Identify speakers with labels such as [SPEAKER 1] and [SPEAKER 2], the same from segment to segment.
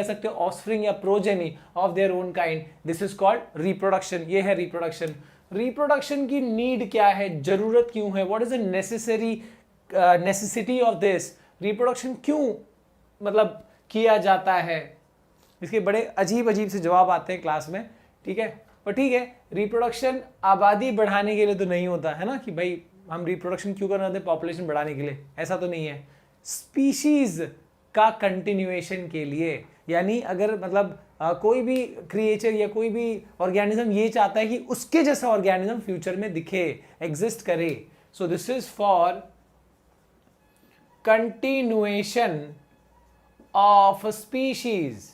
[SPEAKER 1] कह सकते हो ऑफस्प्रिंग या progeny of their own kind, this is called reproduction. ये है रिप्रोडक्शन। रिप्रोडक्शन की नीड क्या है, जरूरत क्यों है, what is the necessity of this, reproduction क्यों मतलब किया जाता है, इसके बड़े अजीब अजीब से जवाब आते हैं क्लास में, ठीक है। पर ठीक है, रिप्रोडक्शन आबादी बढ़ाने के लिए तो नहीं होता है ना, कि भाई हम रिप्रोडक्शन क्यों करना चाहते हैं, पॉपुलेशन बढ़ाने के लिए, ऐसा तो नहीं है। स्पीशीज का कंटिन्यूएशन के लिए, यानी अगर मतलब कोई भी क्रिएचर या कोई भी ऑर्गेनिज्म ये चाहता है कि उसके जैसा ऑर्गेनिज्म फ्यूचर में दिखे, एग्जिस्ट करे, सो this is for continuation of species,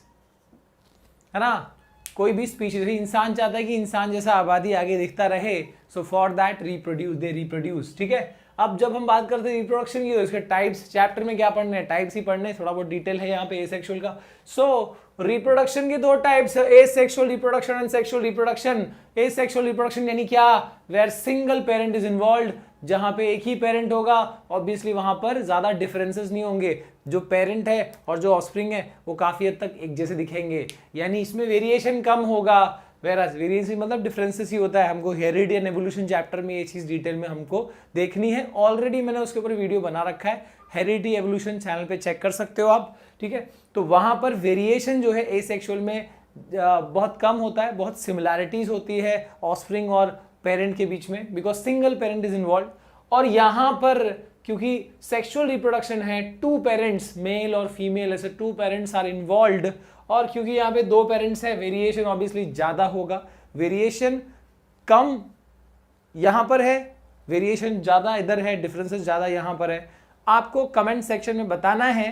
[SPEAKER 1] है ना। कोई भी स्पीशीज, इंसान चाहता है कि इंसान जैसा आबादी आगे दिखता रहे, so for that reproduce, they reproduce, ठीक है। अब जब हम बात करते हैं रिप्रोडक्शन की, तो इसके टाइप्स, चैप्टर में क्या पढ़ने हैं, टाइप्स ही पढ़ने, थोड़ा बहुत डिटेल है यहाँ पे एसेक्सुअल का। सो रिप्रोडक्शन के दो टाइप्स है, asexual reproduction and sexual reproduction. Asexual reproduction यानी क्या, where single parent is involved, जहां पे एक ही पेरेंट होगा, ऑब्वियसली वहां पर ज्यादा डिफरेंसेस नहीं होंगे, जो पेरेंट है और जो ऑफस्प्रिंग है वो काफी हद तक एक जैसे दिखेंगे, यानी इसमें वेरिएशन कम होगा। वेरिएशन मतलब डिफरेंसेस ही होता है। हमको हेरिडिटी एंड एवोल्यूशन चैप्टर में ये चीज डिटेल में हमको देखनी है, ऑलरेडी मैंने उसके ऊपर वीडियो बना रखा है, हेरिडिटी एवोल्यूशन चैनल पे चेक कर सकते हो आप, ठीक है। तो वहां पर वेरिएशन जो है एसेक्सुअल में बहुत कम होता है, बहुत सिमिलैरिटीज होती है ऑफस्प्रिंग और पेरेंट के बीच में, because single parent is involve. और यहां पर क्योंकि सेक्सुअल रिप्रोडक्शन है, टू पेरेंट्स, मेल और फीमेल, ऐसे टू पेरेंट्स आर इन्वॉल्व्ड, और क्योंकि यहाँ पे दो पेरेंट्स है, वेरिएशन ऑब्वियसली ज्यादा होगा। वेरिएशन कम यहां पर है, वेरिएशन ज्यादा इधर है, डिफरेंसेस ज्यादा यहां पर है। आपको कमेंट सेक्शन में बताना है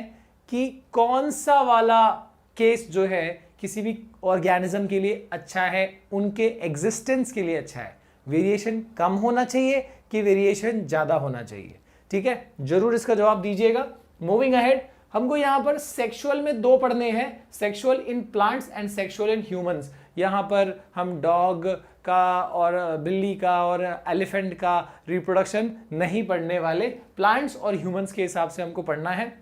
[SPEAKER 1] कि कौन सा वाला केस जो है किसी भी ऑर्गेनिज्म के लिए अच्छा है, उनके एग्जिस्टेंस के लिए अच्छा है। वेरिएशन कम होना चाहिए कि वेरिएशन ज्यादा होना चाहिए, ठीक है, जरूर इसका जवाब दीजिएगा। मूविंग अहेड, हमको यहां पर सेक्सुअल में दो पढ़ने हैं, sexual in plants and sexual in humans. यहां पर हम डॉग का और बिल्ली का और एलिफेंट का रिप्रोडक्शन नहीं पढ़ने वाले, प्लांट्स और ह्यूमंस के हिसाब से हमको पढ़ना है,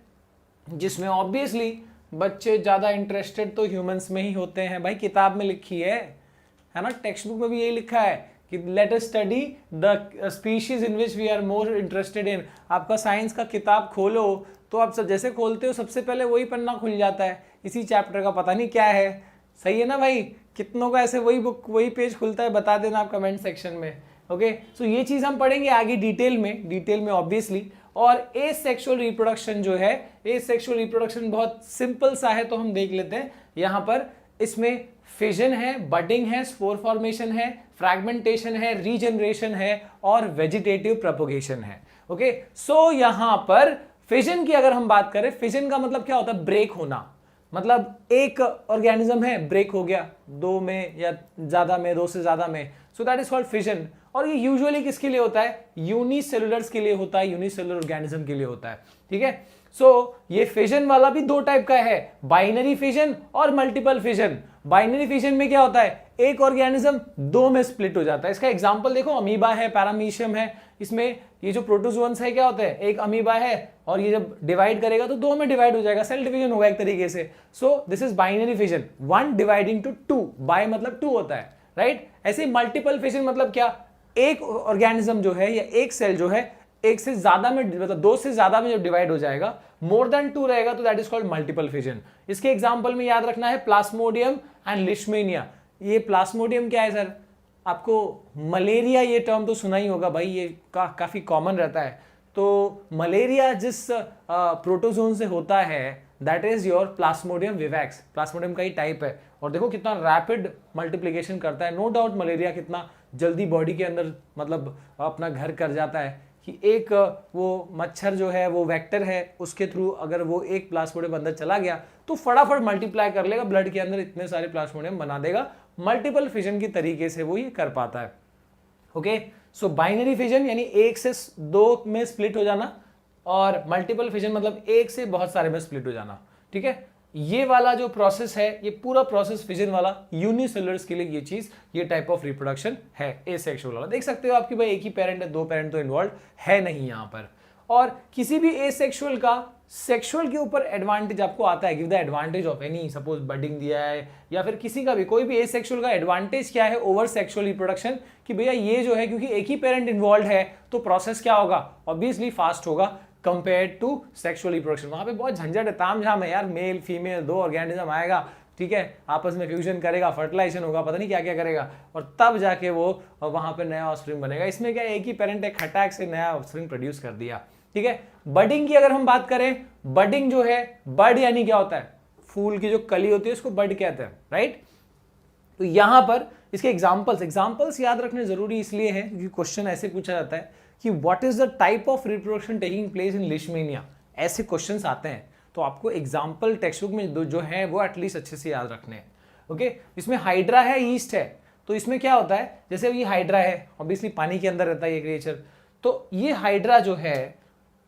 [SPEAKER 1] जिसमें ऑब्वियसली बच्चे ज्यादा इंटरेस्टेड तो ह्यूमंस में ही होते हैं। भाई किताब में लिखी है ना, टेक्स्ट बुक में भी यही लिखा है कि let us study the species in which we are more interested in. आपका साइंस का किताब खोलो तो आप सब जैसे खोलते हो सबसे पहले वही पन्ना खुल जाता है, इसी चैप्टर का पता नहीं क्या है, सही है ना भाई। कितनों का ऐसे वही बुक वही पेज खुलता है, बता देना आप कमेंट सेक्शन में, ओके। सो ये चीज हम पढ़ेंगे आगे डिटेल में ऑब्वियसली। और एसेक्सुअल रिप्रोडक्शन जो है, एसेक्सुअल रिप्रोडक्शन बहुत सिंपल सा है, तो हम देख लेते हैं। यहां पर इसमें फिजन है, बडिंग है, स्पोर फॉर्मेशन है, फ्रैगमेंटेशन है, रीजनरेशन है और वेजिटेटिव प्रोपगेशन है, ओके। सो यहां पर फिजन की अगर हम बात करें, फिजन का मतलब क्या होता है, ब्रेक होना, मतलब एक ऑर्गेनिज्म है, ब्रेक हो गया दो में या ज्यादा में, दो से ज्यादा में, so that is called fission. और ये यूजुअली किसके लिए होता है, यूनिसेलुलर्स के लिए होता है, यूनिसेलुलर ऑर्गेनिज्म के लिए होता है, ठीक है। सो ये फिजन वाला भी दो टाइप का है, बाइनरी फिजन और मल्टीपल फिजन। बाइनरी फिजन में क्या होता है, एक ऑर्गेनिज्म दो में स्प्लिट हो जाता है। इसका एग्जांपल देखो, अमीबा है, पैरामीशियम है, इसमें ये जो प्रोटोजोन्स है क्या होते हैं, एक अमीबा है और ये जब डिवाइड करेगा तो दो में डिवाइड हो जाएगा, सेल डिवीजन होगा एक तरीके से। So this is binary fission, one dividing to two, by मतलब टू होता है, राइट। ऐसे मल्टीपल फिजन मतलब क्या, एक ऑर्गेनिज्म जो है या एक सेल जो है एक से ज्यादा में, मतलब दो से ज्यादा में जब डिवाइड हो जाएगा, मोर देन टू रहेगा, तो that is called multiple fission. इसके एग्जांपल में याद रखना है प्लाज्मोडियम एंड लिशमेनिया। ये प्लाज्मोडियम क्या है सर, आपको मलेरिया ये टर्म तो सुना ही होगा भाई, ये काफी कॉमन रहता है। तो मलेरिया जिस प्रोटोजोन से होता है that is your Plasmodium vivax, Plasmodium का ही टाइप है। और देखो कितना रैपिड मल्टीप्लिकेशन करता है, नो डाउट मलेरिया कितना जल्दी बॉडी के अंदर मतलब अपना घर कर जाता है, कि एक वो मच्छर जो है वो वेक्टर है, उसके थ्रू अगर वो एक प्लाज्मोडियम अंदर चला गया तो फटाफट मल्टीप्लाई कर लेगा ब्लड के अंदर, इतने सारे प्लाज्मोडियम बना देगा। मल्टीपल फिजन की तरीके से वो ये कर पाता है, ओके। सो बाइनरी फिजन यानी एक से दो में स्प्लिट हो जाना, और मल्टीपल फिजन मतलब एक से बहुत सारे में स्प्लिट हो जाना, ठीक है। ये वाला जो प्रोसेस है, ये पूरा प्रोसेस फिजन वाला यूनिसेलुलर्स के लिए ये चीज, ये टाइप ऑफ रिप्रोडक्शन है एसेक्सुअल वाला। देख सकते हो आपकी भाई एक ही पेरेंट है, दो पेरेंट तो इन्वॉल्व है नहीं यहां पर। और किसी भी एसेक्सुअल का सेक्सुअल के ऊपर एडवांटेज आपको आता है, give the advantage of any, suppose budding दिया है या फिर किसी का भी कोई भी एसेक्सुअल का एडवांटेज क्या है ओवर सेक्सुअल रिप्रोडक्शन, कि भैया ये जो है क्योंकि एक ही पेरेंट इन्वॉल्व है तो प्रोसेस क्या होगा, ऑब्वियसली फास्ट होगा कंपेयर टू सेक्सुअल रिप्रोडक्शन। वहां पे बहुत झंझट है, तामझाम है यार, मेल फीमेल दो ऑर्गेनिज्म आएगा, ठीक है, आपस में फ्यूजन करेगा, फर्टिलाइजेशन होगा, पता नहीं क्या क्या करेगा, और तब जाके वो वहां पे नया ऑफस्प्रिंग बनेगा। इसमें क्या एक ही पेरेंट एक खटाक से नया ऑफस्प्रिंग प्रोड्यूस कर दिया, ठीक है। बडिंग की अगर हम बात करें, बडिंग जो है, बड यानी क्या होता है, फूल की जो कली होती है उसको बड कहते हैं, राइट। तो यहां पर इसके एग्जांपल्स याद रखने जरूरी इसलिए है क्योंकि क्वेश्चन ऐसे पूछा जाता है कि what is the type of reproduction taking place in लिशमेनिया, ऐसे क्वेश्चंस आते हैं, तो आपको एग्जांपल टेक्स्ट बुक में जो है वो एटलीस्ट अच्छे से याद रखने हैं, ओके। इसमें हाइड्रा है, ईस्ट है, तो इसमें क्या होता है, जैसे ये हाइड्रा है, ऑब्वियसली पानी के अंदर रहता है ये क्रिएचर, तो ये हाइड्रा जो है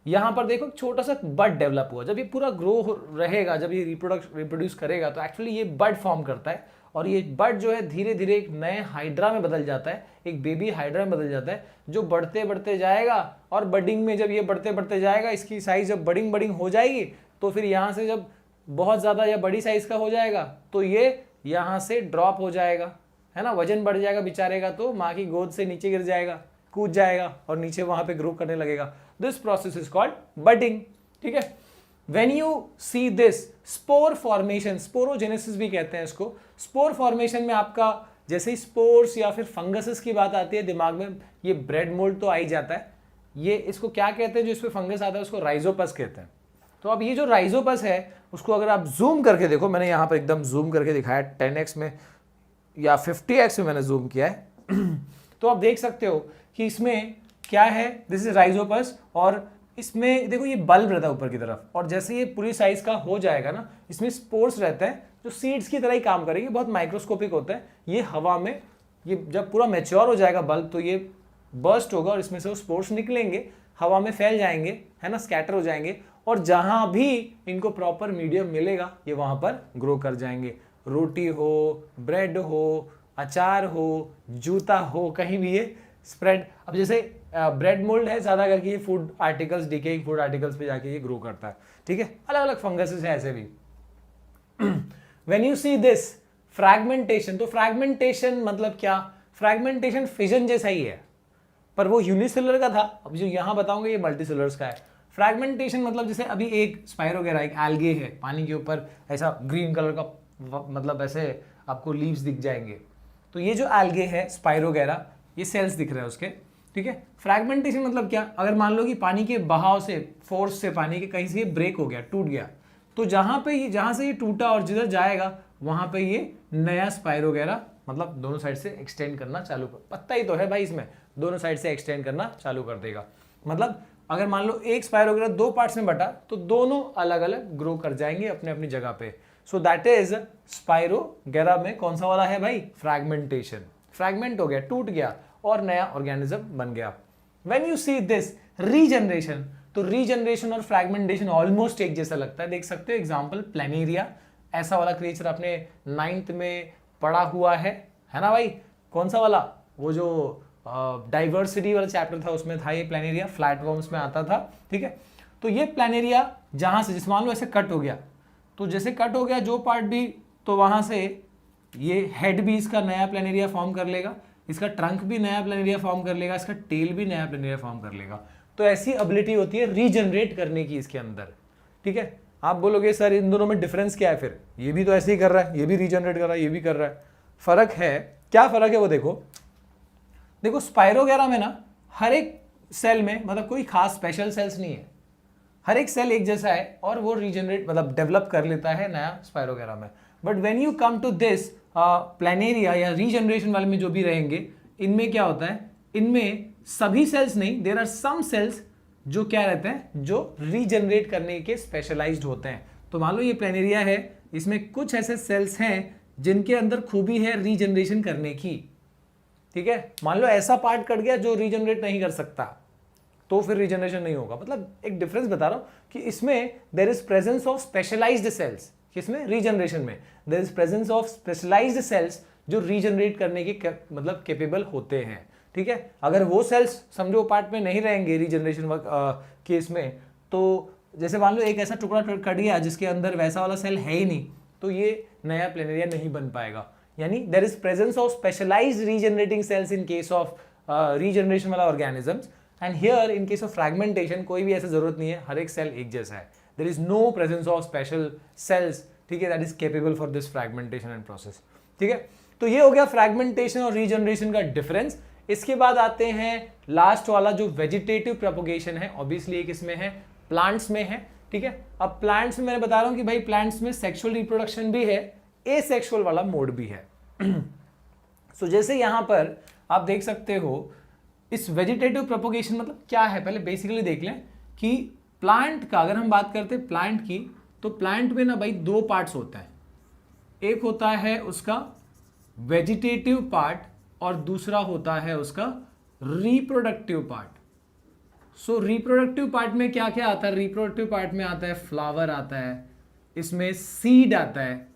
[SPEAKER 1] यहां पर देखो छोटा सा बड डेवलप हुआ, जब ये पूरा ग्रो रहेगा, जब ये रिप्रोड्यूस करेगा तो एक्चुअली ये बड फॉर्म करता है, और ये बड जो है धीरे धीरे एक नए हाइड्रा में बदल जाता है, एक बेबी हाइड्रा में बदल जाता है, जो बढ़ते बढ़ते जाएगा, और बडिंग में जब ये बढ़ते बढ़ते जाएगा, इसकी साइज जब बडिंग हो जाएगी, तो फिर यहाँ से जब बहुत ज़्यादा या बड़ी साइज का हो जाएगा तो ये यहाँ से ड्रॉप हो जाएगा, है ना, वजन बढ़ जाएगा बेचारे का, तो माँ की गोद से नीचे गिर जाएगा, कूद जाएगा और नीचे वहाँ पे ग्रो करने लगेगा। This process is called budding, ठीक है। When you see this spore formation, sporogenesis भी कहते हैं इसको, स्पोर फॉर्मेशन में आपका जैसे ही स्पोर्स या फिर फंगसेस की बात आती है दिमाग में, ये ब्रेड मोल्ड तो आ ही जाता है। ये इसको क्या कहते हैं, जो इसमें फंगस आता है उसको राइजोपस कहते हैं। तो अब ये जो राइजोपस है उसको अगर आप जूम करके देखो, मैंने यहाँ पर एकदम जूम करके दिखाया 10x में या 50x में मैंने जूम किया है तो आप देख सकते हो कि इसमें क्या है, दिस इज राइजोपस, और इसमें देखो ये बल्ब रहता है ऊपर की तरफ, और जैसे ये पूरी साइज का हो जाएगा ना, इसमें स्पोर्स रहते हैं जो सीड्स की तरह ही काम करेंगे, बहुत माइक्रोस्कोपिक होता है। ये हवा में, ये जब पूरा मैच्योर हो जाएगा बल्ब तो ये बर्स्ट होगा और इसमें से वो स्पोर्स निकलेंगे, हवा में फैल जाएंगे, है ना, स्कैटर हो जाएंगे, और जहां भी इनको प्रॉपर मीडियम मिलेगा ये वहां पर ग्रो कर जाएंगे। रोटी हो, ब्रेड हो, अचार हो, जूता हो, कहीं भी ये स्प्रेड। अब जैसे ब्रेड मोल्ड है, ज्यादा करके ये food articles, decaying food articles पे जाके ये ग्रो करता है, ठीक है। अलग अलग फंगसेस है ऐसे भी। When you see this fragmentation, तो फ्रैगमेंटेशन मतलब क्या, फ्रैगमेंटेशन फिजन जैसा ही है, पर वो यूनिसेलुलर का था, अब जो यहां बताऊंगा ये मल्टीसेलुलर्स का है। फ्रैगमेंटेशन मतलब जैसे अभी एक स्पाइरोगेरा, एक एल्गे है पानी के ऊपर, ऐसा ग्रीन कलर का, मतलब ऐसे आपको लीव्स दिख जाएंगे, तो ये जो एल्गे है स्पाइरोगेरा, ये सेल्स दिख रहे हैं उसके, ठीक है। फ्रैगमेंटेशन मतलब क्या, अगर मान लो कि पानी के बहाव से, फोर्स से, पानी के कहीं से ये ब्रेक हो गया, टूट गया, तो जहां से ये टूटा और जिधर जाएगा वहां पे ये नया स्पाइरोगेरा, मतलब दोनों साइड से एक्सटेंड करना चालू कर, पत्ता ही तो है भाई इसमें, दोनों साइड से एक्सटेंड करना चालू कर देगा। मतलब अगर मान लो एक स्पाइरोगेरा दो पार्ट्स में बटा तो दोनों अलग अलग ग्रो कर जाएंगे अपने अपनी जगह पे। सो दैट इज स्पाइरोगेरा में कौन सा वाला है भाई, फ्रैगमेंटेशन। फ्रैगमेंट हो गया, टूट गया और नया ऑर्गेनिज्म बन गया। When you see this regeneration, तो रीजनरेशन और फ्रैगमेंटेशन ऑलमोस्ट एक जैसा लगता है, देख सकते हो एग्जांपल प्लेनेरिया, ऐसा वाला क्रिएचर आपने 9th में पढ़ा हुआ है ना भाई, कौन सा वाला, वो जो डाइवर्सिटी वाला चैप्टर था उसमें था ये प्लेनेरिया, फ्लैटवर्म्स में आता था, ठीक है। तो ये प्लेनेरिया जहां से, जिस मान लो ऐसे कट हो गया, तो जैसे कट हो गया जो पार्ट भी, तो वहां से ये हेड भी इसका नया प्लेनेरिया फॉर्म कर लेगा, इसका ट्रंक भी नया प्लेनेरिया फॉर्म कर लेगा, इसका टेल भी नया प्लेनेरिया फॉर्म कर लेगा। तो ऐसी एबिलिटी होती है रीजनरेट करने की इसके अंदर, ठीक है। आप बोलोगे सर इन दोनों में डिफरेंस क्या है, फिर ये भी तो ऐसे ही कर रहा है, ये भी रीजनरेट कर रहा है, ये भी कर रहा है, फर्क है, क्या फर्क है वो देखो। देखो स्पाइरोगेरा में ना हर एक सेल में, मतलब कोई खास स्पेशल सेल्स नहीं है, हर एक सेल एक जैसा है और वो रीजनरेट मतलब डेवलप कर लेता है नया स्पाइरोगेरा में। But when you come to this planaria या रीजनरेशन वाले में जो भी रहेंगे, इनमें क्या होता है, इनमें सभी सेल्स नहीं, देयर आर सम सेल्स जो क्या रहते हैं, जो रीजनरेट करने के स्पेशलाइज्ड होते हैं। तो मान लो ये प्लेनेरिया है, इसमें कुछ ऐसे सेल्स हैं जिनके अंदर खूबी है रीजनरेशन करने की, ठीक है। मान लो ऐसा पार्ट कट गया जो रीजनरेट नहीं कर सकता, तो फिर रीजनरेशन नहीं होगा। मतलब एक डिफरेंस बता रहा हूं कि इसमें there is presence of specialized cells, किसमें, रीजनरेशन में there is presence of specialized cells जो रीजनरेट करने के मतलब कैपेबल होते हैं, ठीक है। अगर वो सेल्स समझो पार्ट में नहीं रहेंगे रीजनरेशन केस में, तो जैसे मान लो एक ऐसा टुकड़ा कट गया जिसके अंदर वैसा वाला सेल है ही नहीं, तो ये नया प्लेनेरिया नहीं बन पाएगा। यानी there is presence of specialised regenerating cells in case of regeneration वाला organisms, and here in case of fragmentation कोई भी ऐसा जरूरत नहीं है, हर एक सेल एक जैसा है। There is no presence of special cells, ठीक है, that is capable for this fragmentation and process. ठीक है, तो ये हो गया फ्रैगमेंटेशन और रीजनरेशन का डिफरेंस। इसके बाद आते हैं लास्ट वाला जो वेजिटेटिव प्रोपोगेशन है, ऑब्वियसली एक इसमें है, प्लांट्स में है। ठीक है, अब प्लांट्स में मैंने बता रहा हूं कि भाई प्लांट्स में सेक्सुअल रिप्रोडक्शन भी है, एसेक्सुअल वाला मोड भी है। सो जैसे यहां पर आप देख सकते हो, इस वेजिटेटिव प्रोपोगेशन मतलब क्या है, पहले बेसिकली देख लें कि प्लांट का अगर हम बात करते हैं प्लांट की, तो प्लांट में ना भाई दो पार्ट्स होते हैं, एक होता है उसका वेजिटेटिव पार्ट और दूसरा होता है उसका रिप्रोडक्टिव पार्ट। सो रिप्रोडक्टिव पार्ट में क्या क्या आता है, रिप्रोडक्टिव पार्ट में आता है फ्लावर आता है, इसमें सीड आता है।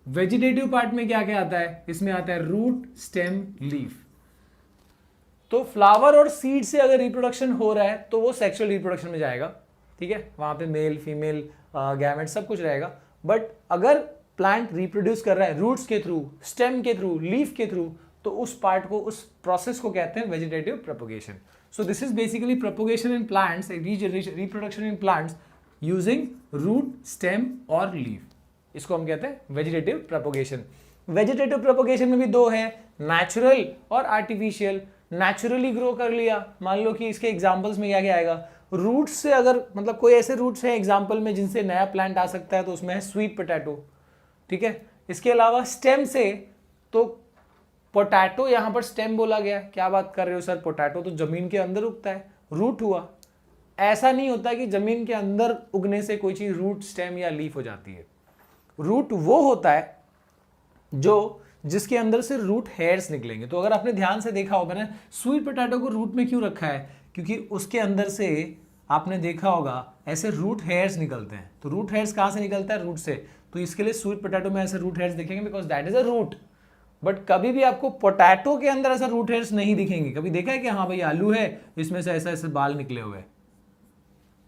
[SPEAKER 1] वेजिटेटिव पार्ट में क्या क्या आता है, इसमें आता है रूट, स्टेम, लीफ। तो फ्लावर और सीड से अगर रिप्रोडक्शन हो रहा है तो वो सेक्सुअल रिप्रोडक्शन में जाएगा। ठीक है, वहां पे मेल फीमेल गैमेट सब कुछ रहेगा। बट अगर प्लांट रिप्रोड्यूस कर रहा है रूट्स के थ्रू, स्टेम के थ्रू, लीफ के थ्रू, तो उस पार्ट को, उस प्रोसेस को कहते हैं vegetative propagation. So this is basically propagation in plants, reproduction in plants using root, stem और लीफ, इसको हम कहते हैं वेजिटेटिव प्रोपोगेशन। वेजिटेटिव प्रोपोगेशन में भी दो है, नेचुरल और आर्टिफिशियल। नेचुरली ग्रो कर लिया, मान लो कि इसके एग्जांपल्स में क्या क्या आएगा, रूट्स से, अगर मतलब कोई ऐसे रूट्स हैं एग्जांपल में जिनसे नया प्लांट आ सकता है, तो उसमें है स्वीट पोटैटो। ठीक है, इसके अलावा स्टेम से, तो पोटैटो यहां पर स्टेम बोला गया, क्या बात कर रहे हो सर, पोटैटो तो जमीन के अंदर उगता है, रूट हुआ। ऐसा नहीं होता कि जमीन के अंदर उगने से कोई चीज रूट, स्टेम या लीफ हो जाती है। रूट वो होता है जो जिसके अंदर से रूट हेयर्स निकलेंगे। तो अगर आपने ध्यान से देखा होगा ना, स्वीट पोटैटो को रूट में क्यों रखा है, क्योंकि उसके अंदर से आपने देखा होगा ऐसे रूट हेयर्स निकलते हैं। तो रूट हेयर्स कहां से निकलता है, रूट से, तो इसके लिए स्वीट पोटैटो में ऐसे रूट हेयर्स दिखेंगे because that is a root. But कभी भी आपको पोटैटो के अंदर ऐसा रूट हेयर्स नहीं दिखेंगे। कभी देखा है कि हाँ भाई आलू है, इसमें से ऐसा ऐसे बाल निकले हुए,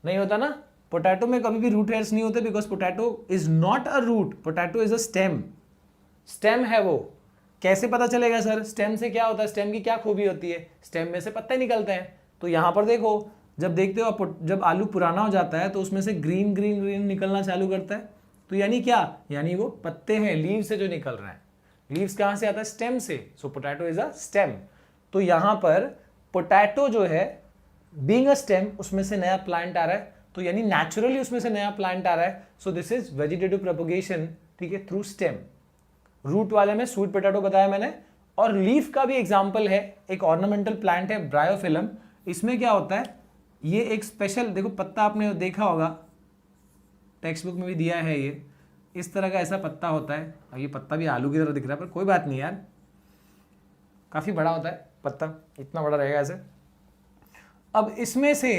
[SPEAKER 1] नहीं होता ना। पोटैटो में कभी भी रूट हेयर्स नहीं होते because potato is not a root, potato is a stem. Stem है वो। कैसे पता चलेगा सर, स्टेम से क्या होता है, स्टेम की क्या खूबी होती है, स्टेम में से पत्ते निकलते हैं। तो यहां पर देखो, जब देखते हो आप, जब आलू पुराना हो जाता है तो उसमें से ग्रीन ग्रीन ग्रीन निकलना चालू करता है। तो यानी क्या, यानी वो पत्ते हैं, लीव से जो निकल रहे हैं। लीव्स कहां से आता है, स्टेम से। सो पोटैटो इज अ स्टेम। तो यहां पर पोटैटो जो है बीइंग अ स्टेम, उसमें से नया प्लांट आ रहा है, तो यानी नेचुरली उसमें से नया प्लांट आ रहा है। सो दिस इज वेजिटेटिव प्रोपोगेशन, ठीक है, थ्रू स्टेम। रूट वाले में स्वीट पोटैटो बताया मैंने, और लीफ का भी एग्जांपल है, एक ऑर्नामेंटल प्लांट है ब्रायोफिलम। इसमें क्या होता है, ये एक स्पेशल, देखो पत्ता आपने देखा होगा, टेक्स्ट बुक में भी दिया है, ये इस तरह का ऐसा पत्ता होता है। और ये पत्ता भी आलू की तरह दिख रहा है, पर कोई बात नहीं यार, काफी बड़ा होता है पत्ता, इतना बड़ा रहेगा ऐसे। अब इसमें से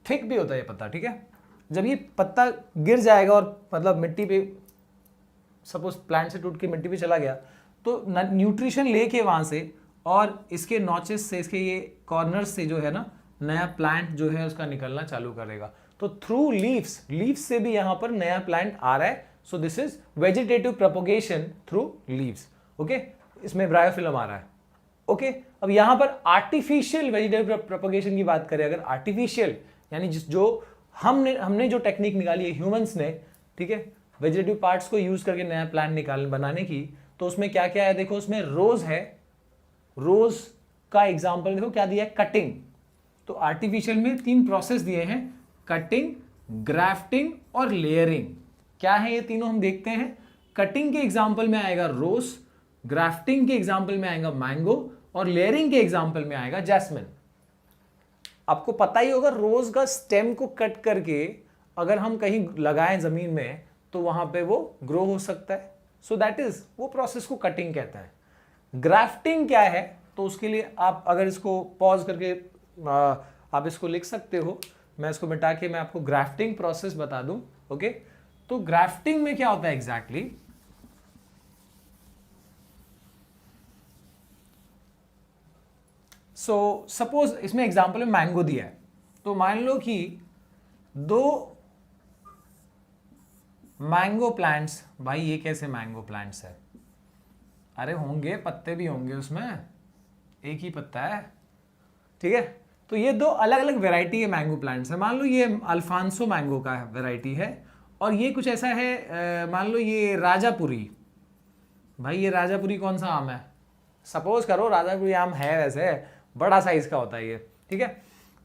[SPEAKER 1] थिक भी होता है ये पत्ता, ठीक है। जब ये पत्ता गिर जाएगा और मतलब मिट्टी पे, सपोज प्लांट से टूट के मिट्टी पे चला गया, तो न्यूट्रिशन लेके वहां से और इसके नॉचेस से, इसके ये कॉर्नर्स से जो है ना, नया प्लांट जो है उसका निकलना चालू करेगा। तो थ्रू लीव्स, लीव्स से भी यहां पर नया प्लांट आ रहा है। सो this is vegetative propagation through leaves. Okay, इसमें ब्रायोफिलम आ रहा है। ओके, अब यहां पर आर्टिफिशियल वेजिटेटिव प्रोपोगेशन की बात करें, अगर आर्टिफिशियल यानी जो हमने जो टेक्निक निकाली है ह्यूमंस ने, ठीक है, वेजिटेटिव पार्ट्स को यूज करके नया प्लांट बनाने की, तो उसमें क्या क्या है देखो, उसमें रोज है, रोज का एग्जांपल देखो क्या दिया है, कटिंग। तो आर्टिफिशियल में 3 प्रोसेस दिए हैं, कटिंग, ग्राफ्टिंग और लेयरिंग। क्या है ये तीनों हम देखते हैं। कटिंग के एग्जांपल में आएगा रोज, ग्राफ्टिंग के एग्जांपल में आएगा मैंगो, और लेयरिंग के एग्जांपल में आएगा जैस्मिन। आपको पता ही होगा, रोज का स्टेम को कट करके अगर हम कहीं लगाएं जमीन में, तो वहां पे वो ग्रो हो सकता है। सो दैट इज, वो प्रोसेस को कटिंग कहता है। ग्राफ्टिंग क्या है, तो उसके लिए आप अगर इसको पॉज करके आप इसको लिख सकते हो, मैं इसको मिटा के मैं आपको ग्राफ्टिंग प्रोसेस बता दूं। ओके, तो ग्राफ्टिंग में क्या होता है एग्जैक्टली सो सपोज इसमें एग्जांपल में मैंगो दिया है, तो मान लो कि 2 मैंगो प्लांट्स, भाई ये कैसे मैंगो प्लांट्स है, अरे होंगे, पत्ते भी होंगे उसमें, एक ही पत्ता है, ठीक है। तो ये 2 अलग अलग वैरायटी के मैंगो प्लांट्स है। मान लो ये अल्फांसो मैंगो का वैरायटी है, और ये कुछ ऐसा है, मान लो ये राजापुरी। भाई ये राजापुरी कौन सा आम है, सपोज करो राजापुरी आम है, वैसे बड़ा साइज का होता है ये, ठीक है।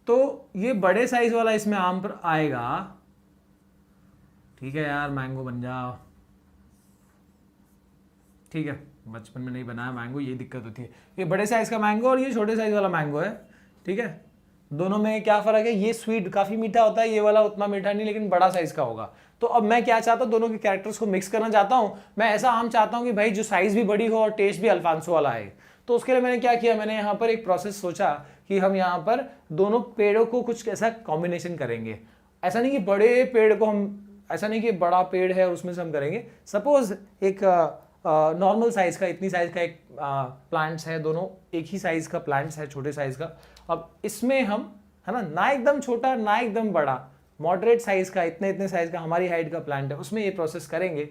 [SPEAKER 1] तो ये बड़े साइज वाला इसमें आम पर आएगा, ठीक है यार मैंगो बन जाओ, ठीक है, बचपन में नहीं बनाया मैंगो, ये दिक्कत होती है। ये बड़े साइज का मैंगो और ये छोटे साइज वाला मैंगो है, ठीक है। दोनों में क्या फर्क है, ये स्वीट काफी मीठा होता है, ये वाला उतना मीठा नहीं, लेकिन बड़ा साइज का होगा। तो अब मैं क्या चाहता हूँ, दोनों के कैरेक्टर्स को मिक्स करना चाहता हूँ। मैं ऐसा आम चाहता हूँ कि भाई जो साइज भी बड़ी हो और टेस्ट भी अल्फांसो वाला है। तो उसके लिए मैंने क्या किया, मैंने यहाँ पर एक प्रोसेस सोचा कि हम यहाँ पर दोनों पेड़ों को कुछ ऐसा कॉम्बिनेशन करेंगे। ऐसा नहीं कि बड़े पेड़ को हम, ऐसा नहीं कि बड़ा पेड़ है और उसमें से हम करेंगे। सपोज एक नॉर्मल साइज का, इतनी साइज का एक प्लांट्स है, दोनों एक ही साइज का प्लांट्स है, छोटे साइज का। अब इसमें हम, है ना एकदम छोटा ना एकदम बड़ा, मॉडरेट साइज का, इतने इतने साइज का हमारी हाइट का प्लांट है, उसमें ये प्रोसेस करेंगे।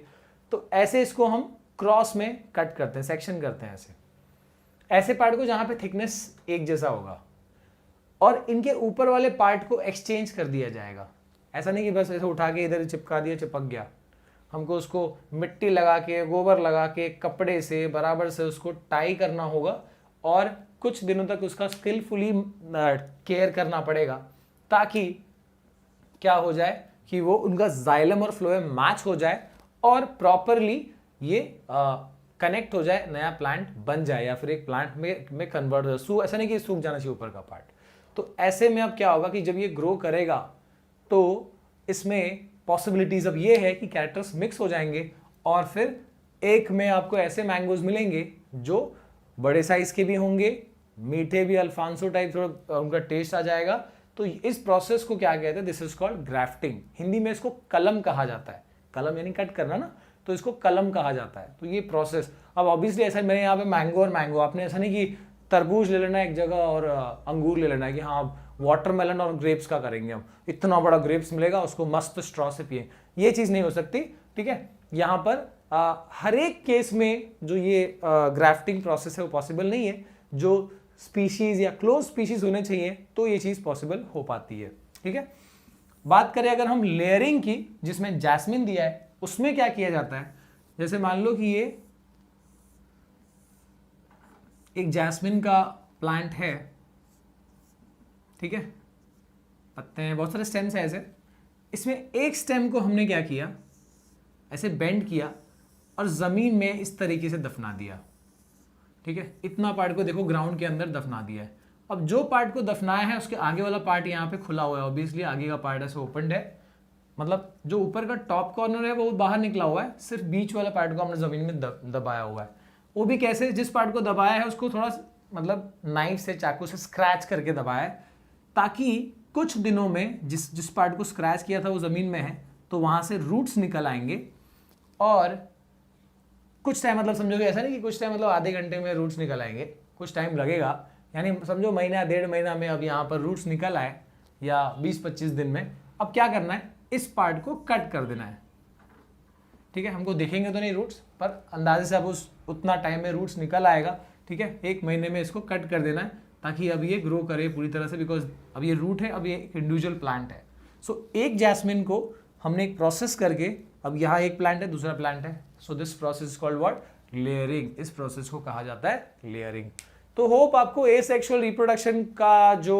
[SPEAKER 1] तो ऐसे इसको हम क्रॉस में कट करते हैं, सेक्शन करते हैं ऐसे पार्ट को जहां पे थिकनेस एक जैसा होगा, और इनके ऊपर वाले पार्ट को एक्सचेंज कर दिया जाएगा। ऐसा नहीं कि बस ऐसे उठा के इधर चिपका दिया, चिपक गया। हमको उसको मिट्टी लगा के, गोबर लगा के, कपड़े से बराबर से उसको टाई करना होगा, और कुछ दिनों तक उसका स्किलफुली केयर करना पड़ेगा, ताकि क्या हो जाए कि वो उनका जाइलम और फ्लोएम मैच हो जाए और प्रॉपरली ये कनेक्ट हो जाए, नया प्लांट बन जाए, या फिर एक प्लांट में कन्वर्ट हो जाए। ऐसा नहीं कि सूख जाना चाहिए ऊपर का पार्ट। तो ऐसे में अब क्या होगा कि जब ये ग्रो करेगा तो इसमें पॉसिबिलिटीज अब ये है कि कैरेक्टर्स मिक्स हो जाएंगे, और फिर एक में आपको ऐसे मैंगोज मिलेंगे जो बड़े साइज के भी होंगे, मीठे भी, अल्फांसो टाइप थोड़ा उनका टेस्ट आ जाएगा। तो इस प्रोसेस को क्या कहते हैं, this is called grafting. Hindi में इसको कलम कहा जाता है, कलम यानी कट करना ना, तो इसको कलम कहा जाता है। तो ये प्रोसेस, अब ऑब्वियसली ऐसा मेरे यहाँ पे मैंगो और मैंगो, आपने ऐसा नहीं कि तरबूज ले लेना एक जगह और अंगूर ले लेना है कि हाँ वाटरमेलन और ग्रेप्स का करेंगे हम, इतना बड़ा ग्रेप्स मिलेगा उसको मस्त स्ट्रॉ से पिए, ये चीज़ नहीं हो सकती, ठीक है। यहाँ पर हर एक केस में जो ये ग्राफ्टिंग प्रोसेस है वो पॉसिबल नहीं है। जो स्पीशीज या क्लोज स्पीशीज होने चाहिए तो ये चीज़ पॉसिबल हो पाती है, ठीक है। बात करें अगर हम लेयरिंग की, जिसमें जैस्मिन दिया है, उसमें क्या किया जाता है, जैसे मान लो कि ये एक जैस्मिन का प्लांट है, ठीक है, पत्ते हैं, बहुत सारे स्टेम्स हैं ऐसे। इसमें एक स्टेम को हमने क्या किया, ऐसे बेंड किया और ज़मीन में इस तरीके से दफना दिया, ठीक है। इतना पार्ट को देखो ग्राउंड के अंदर दफना दिया है। अब जो पार्ट को दफनाया है उसके आगे वाला पार्ट यहाँ पे खुला हुआ है, ऑब्वियसली आगे का पार्ट ऐसे ओपनड है, मतलब जो ऊपर का टॉप कॉर्नर है वो बाहर निकला हुआ है, सिर्फ बीच वाला पार्ट को हमने ज़मीन में दबाया हुआ है। वो भी कैसे, जिस पार्ट को दबाया है उसको थोड़ा मतलब नाइफ से, चाकू से स्क्रैच करके दबाया है, ताकि कुछ दिनों में जिस पार्ट को स्क्रैच किया था वो ज़मीन में है, तो वहाँ से रूट्स निकल आएंगे। और कुछ टाइम, मतलब समझोगे ऐसा नहीं कि कुछ टाइम मतलब आधे घंटे में रूट्स निकल आएंगे, कुछ टाइम लगेगा, यानी समझो महीना 1.5 महीना में अब यहाँ पर रूट्स निकल आए, या 20-25 दिन में। अब क्या करना है, इस पार्ट को कट कर देना है, ठीक है। हमको दिखेंगे तो नहीं रूट्स, पर अंदाजे से अब उतना टाइम में रूट्स निकल आएगा, ठीक है। 1 महीने में इसको कट कर देना है, ताकि अब ये ग्रो करे पूरी तरह से, बिकॉज अब ये रूट है, अब ये एक इंडिविजुअल प्लांट है। सो एक जैस्मिन को हमने एक प्रोसेस करके, अब यहाँ एक प्लांट है, दूसरा प्लांट है, so this process is called what, layering. इस प्रोसेस को कहा जाता है लेयरिंग। तो होप आपको एसेक्सुअल रिप्रोडक्शन का जो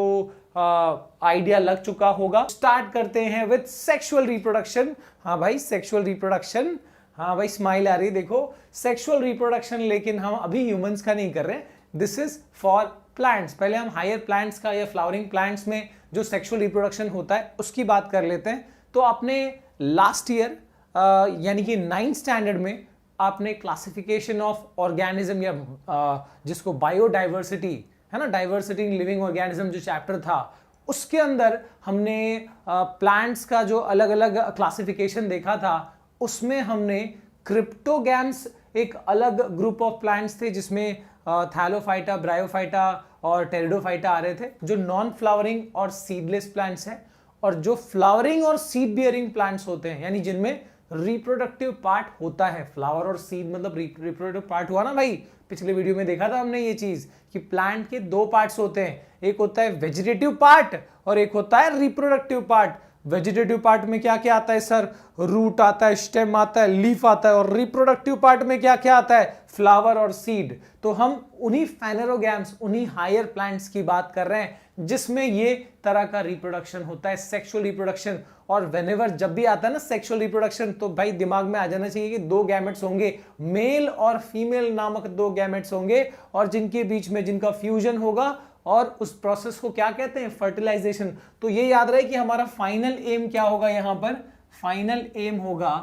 [SPEAKER 1] आइडिया लग चुका होगा। स्टार्ट करते हैं विद सेक्सुअल रिप्रोडक्शन। हाँ भाई सेक्सुअल रिप्रोडक्शन, हाँ भाई स्माइल आ रही है, देखो सेक्सुअल रिप्रोडक्शन, लेकिन हम अभी ह्यूमंस का नहीं कर रहे हैं, दिस इज फॉर प्लांट्स। पहले हम हायर प्लांट्स का या फ्लावरिंग प्लांट्स में जो सेक्सुअल रिप्रोडक्शन होता है उसकी बात कर लेते हैं। तो आपने लास्ट ईयर यानी कि 9th स्टैंडर्ड में आपने क्लासिफिकेशन ऑफ ऑर्गेनिज्म, या जिसको बायोडाइवर्सिटी है ना, डाइवर्सिटी इन लिविंग ऑर्गेनिज्म जो चैप्टर था, उसके अंदर हमने प्लांट्स का जो अलग अलग क्लासिफिकेशन देखा था, उसमें हमने क्रिप्टोगैम्स एक अलग ग्रुप ऑफ प्लांट्स थे, जिसमें थैलोफाइटा, ब्रायोफाइटा और टेरिडोफाइटा आ रहे थे, जो नॉन फ्लावरिंग और सीडलेस प्लांट्स हैं, और जो फ्लावरिंग और सीड बियरिंग प्लांट्स होते हैं, यानी जिनमें रिप्रोडक्टिव पार्ट होता है। फ्लावर और सीड मतलब रिप्रोडक्टिव पार्ट हुआ ना भाई, पिछले वीडियो में देखा था हमने ये चीज कि प्लांट के दो पार्ट्स होते हैं, एक होता है वेजिटेटिव पार्ट और एक होता है रिप्रोडक्टिव पार्ट। वेजिटेटिव पार्ट में क्या क्या आता है सर? रूट आता है, स्टेम आता है, लीफ आता है, और रिप्रोडक्टिव पार्ट में क्या क्या आता है? फ्लावर और सीड। तो हम उन्हीं फाइनेरोगैम्स, उन्हीं हायर प्लांट्स की बात कर रहे हैं जिसमें ये तरह का रिप्रोडक्शन होता है, सेक्सुअल रिप्रोडक्शन। और व्हेनेवर जब भी आता है ना सेक्सुअल रिप्रोडक्शन, तो भाई दिमाग में आ जाना चाहिए कि दो गैमेट्स होंगे, मेल और फीमेल नामक दो गैमेट्स होंगे, और जिनके बीच में जिनका फ्यूजन होगा, और उस प्रोसेस को क्या कहते हैं? फर्टिलाइजेशन। तो ये याद रहे कि हमारा फाइनल एम क्या होगा यहां पर? फाइनल एम होगा,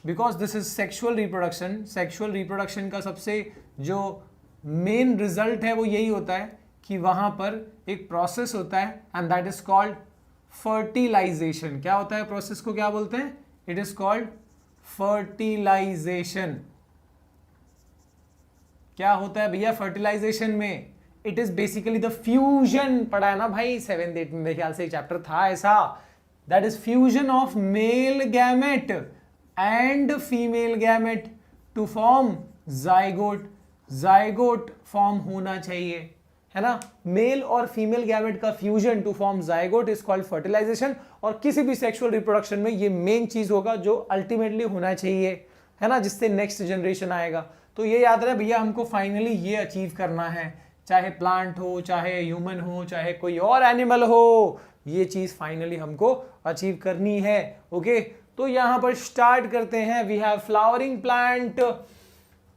[SPEAKER 1] because this is sexual reproduction, sexual reproduction का सबसे जो मेन रिजल्ट है वो यही होता है कि वहां पर एक प्रोसेस होता है and that is called fertilization. क्या होता है प्रोसेस को, क्या बोलते हैं? It is called fertilization. क्या होता है भैया फर्टिलाइजेशन में? It is basically the fusion. पढ़ा है ना भाई 7th 8th में, मेरे ख्याल से एक चैप्टर था ऐसा। That is fusion of male gamete and female gamete to form zygote. Zygote form होना चाहिए, है ना? मेल और फीमेल गैमेट का fusion to form zygote is called fertilization. और किसी भी सेक्सुअल रिप्रोडक्शन में ये मेन चीज होगा जो अल्टीमेटली होना चाहिए, है ना, जिससे नेक्स्ट जनरेशन आएगा। तो ये याद रहे भैया, हमको फाइनली ये अचीव करना है, चाहे प्लांट हो, चाहे ह्यूमन हो, चाहे कोई और एनिमल हो, ये चीज फाइनली हमको अचीव करनी है। ओके, तो यहां पर स्टार्ट करते हैं। We have flowering plant.